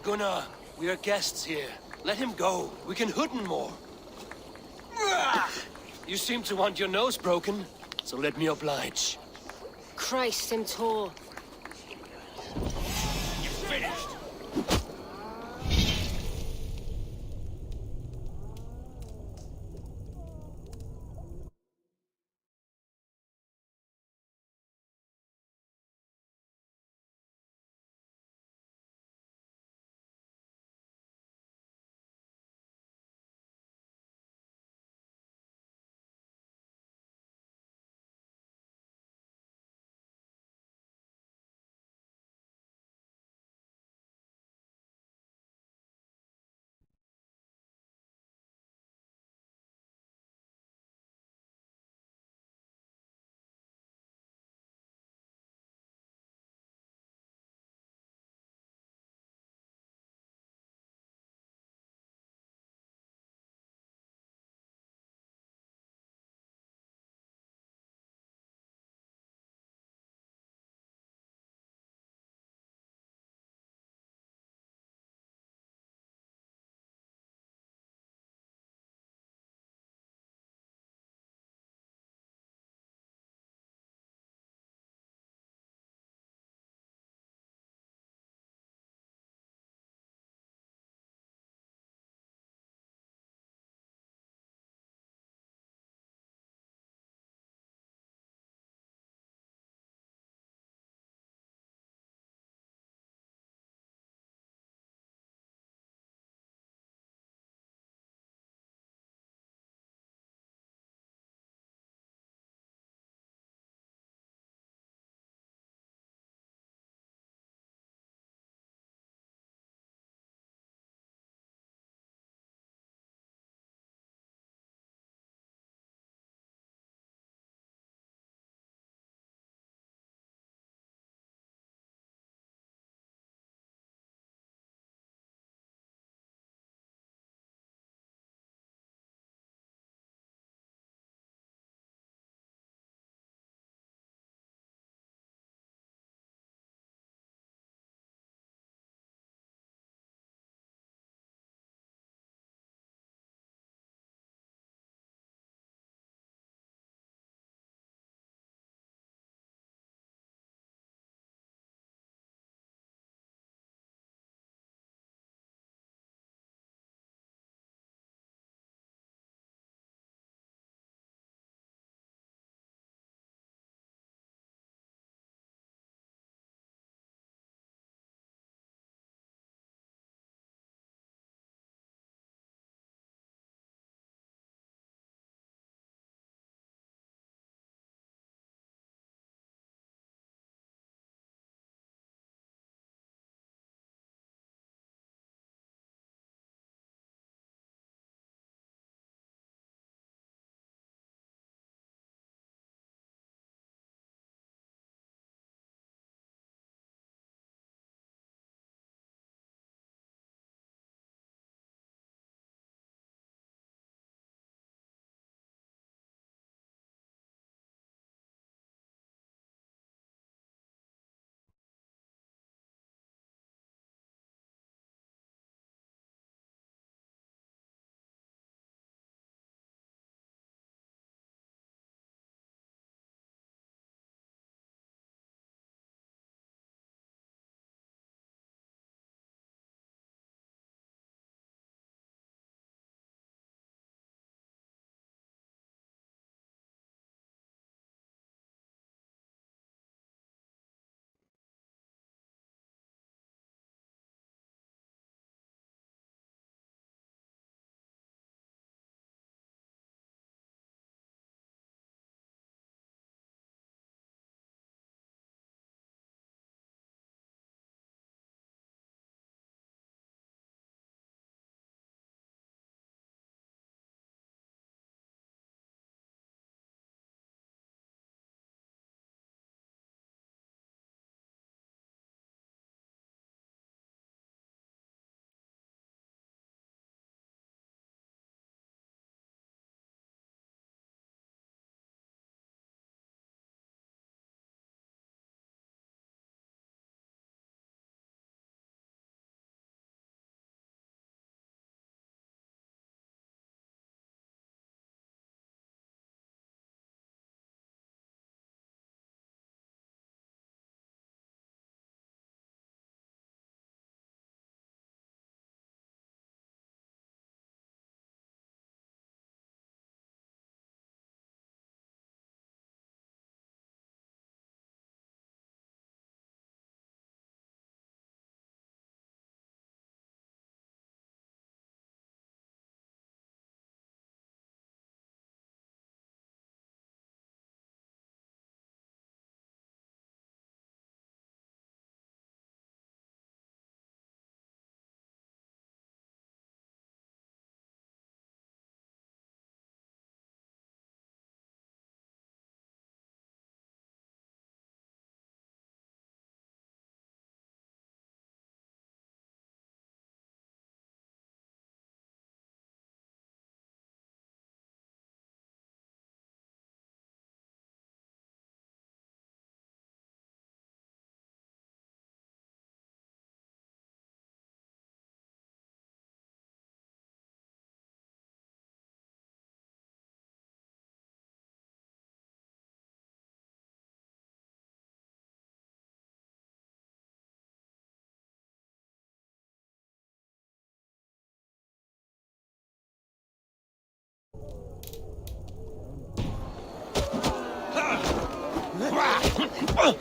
Gunnar, we are guests here. Let him go. We can hood him more. You seem to want your nose broken, so let me oblige. Christ, I'm tall.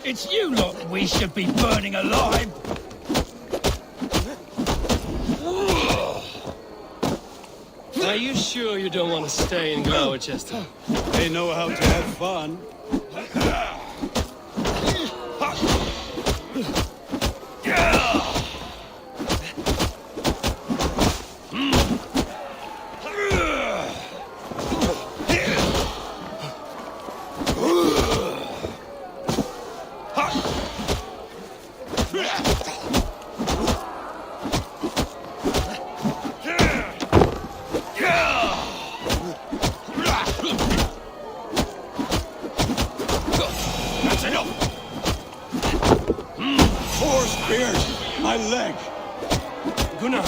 It's you lot we should be burning alive! Are you sure you don't want to stay in Gloucester? They know how to have fun. My leg! Gunnar!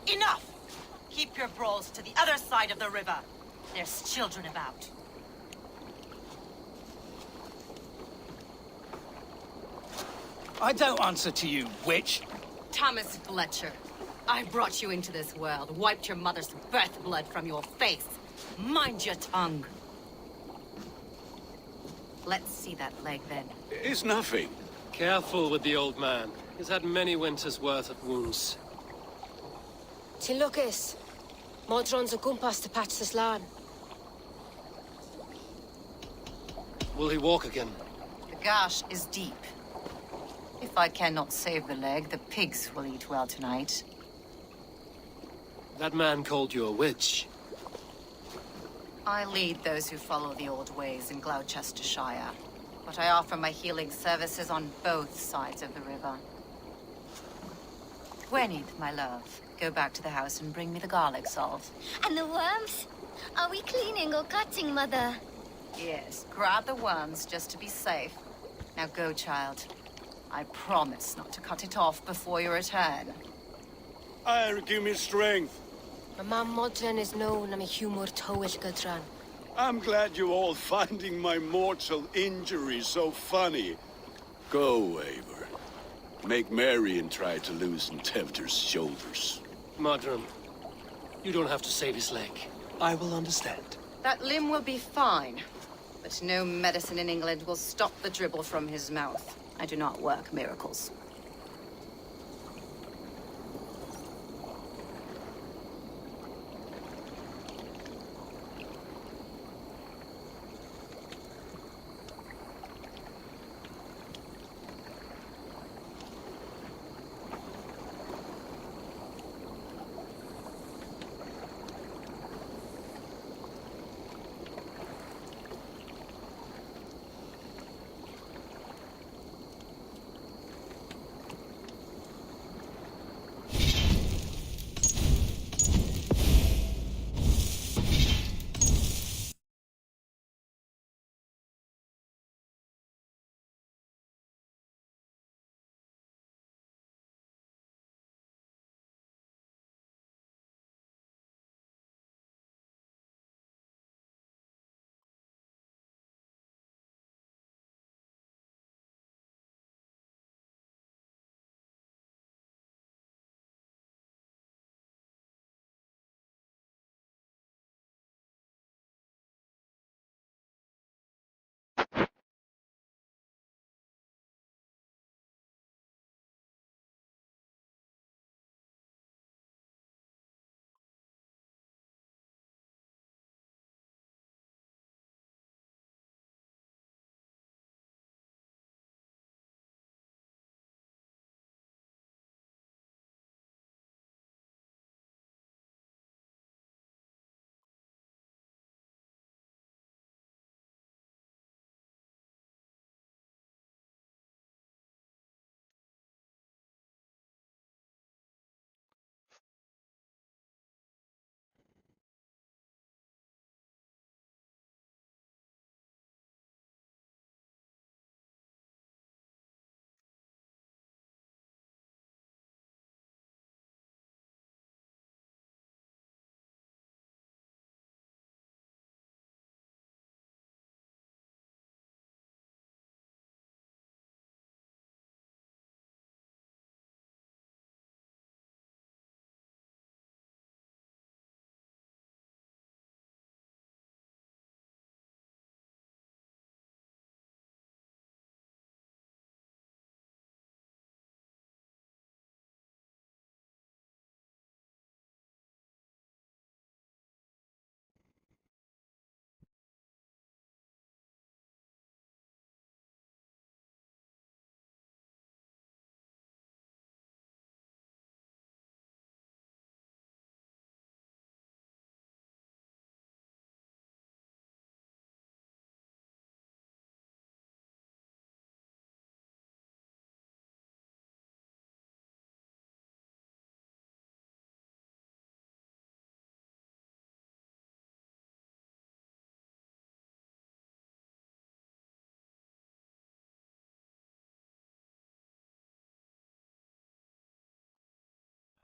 Enough! Keep your brawls to the other side of the river. There's children about. I don't answer to you, witch. Thomas Fletcher, I brought you into this world, wiped your mother's birth blood from your face. Mind your tongue. Let's see that leg, then. It's nothing. Careful with the old man. He's had many winters' worth of wounds. Ti'n lwcus. Modrons o gwmpas to patch this lan. Will he walk again? The gash is deep. If I cannot save the leg, the pigs will eat well tonight. That man called you a witch. I lead those who follow the old ways in Gloucestershire, but I offer my healing services on both sides of the river. Gwyneth, my love, go back to the house and bring me the garlic salt. And the worms? Are we cleaning or cutting, Mother? Yes, grab the worms just to be safe. Now go, child. I promise not to cut it off before you return. Give me strength. My mam Modron is known am I humor tywyll gydran. I'm glad you're all finding my mortal injury so funny. Go, Eivor. Make merry and try to loosen Tevder's shoulders. Modron, you don't have to save his leg. I will understand. That limb will be fine, but no medicine in England will stop the dribble from his mouth. I do not work miracles.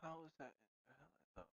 How is that in Valhalla though? Let's see.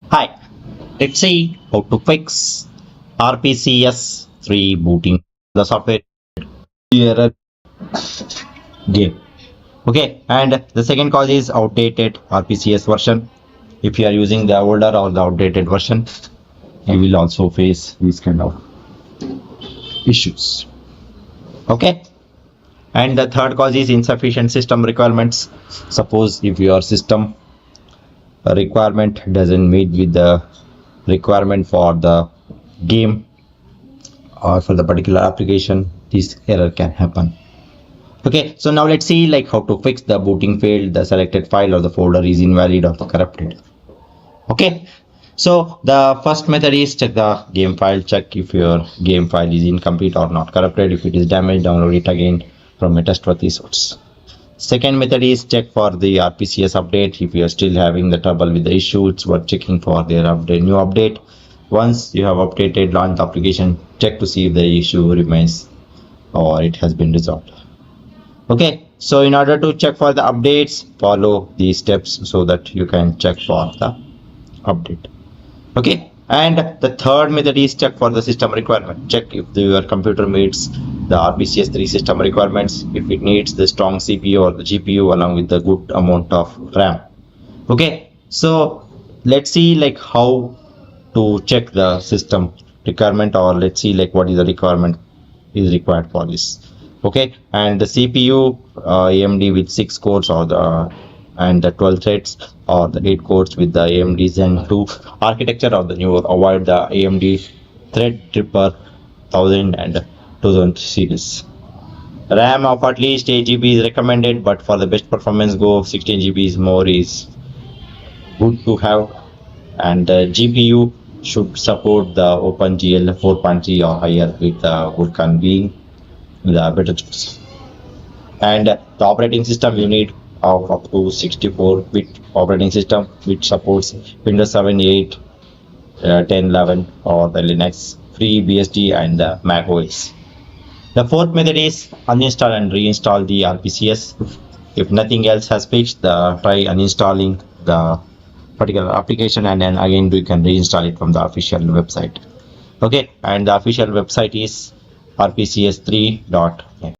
Hi, let's see how to fix RPCS 3 booting the software error game. Okay, and the second cause is outdated RPCS version. If you are using the older or the outdated version, you will also face these kind of issues. Okay, and the third cause is insufficient system requirements. Suppose if your system requirement doesn't meet with the requirement for the game or for the particular application, this error can happen. Okay, so now let's see like how to fix the booting failed, the selected file or the folder is invalid or corrupted. Okay, so the first method is check the game file, check if your game file is incomplete or not corrupted. If it is damaged, download it again from a trustworthy source. Second method is check for the RPCS update. If you are still having the trouble with the issue, it's worth checking for their update, new update. Once you have updated, launch the application, check to see if the issue remains or it has been resolved. Okay, so in order to check for the updates, follow these steps so that you can check for the update. Okay, and the third method is check for the system requirement. Check if your computer meets the RPCS 3 system requirements, if it needs the strong CPU or the GPU along with the good amount of RAM. Okay, so let's see like how to check the system requirement, or let's see like what is the requirement is required for this. Okay, and the CPU AMD with 6 cores or the and the 12 threads or the 8 cores with the AMD Zen 2 architecture or the new, avoid the AMD Threadripper 1000 and 2000 series. RAM of at least 8 GB is recommended, but for the best performance go 16 GB is more is good to have. And the GPU should support the OpenGL 4.3 or higher with the Vulkan being the better choice. And the operating system you need of up to 64-bit operating system which supports Windows 7, 8, 10, 11 or the Linux, FreeBSD and the Mac OS. The fourth method is uninstall and reinstall the RPCS. If nothing else has fixed, try uninstalling the particular application and then again you can reinstall it from the official website. Okay, and the official website is rpcs3.net.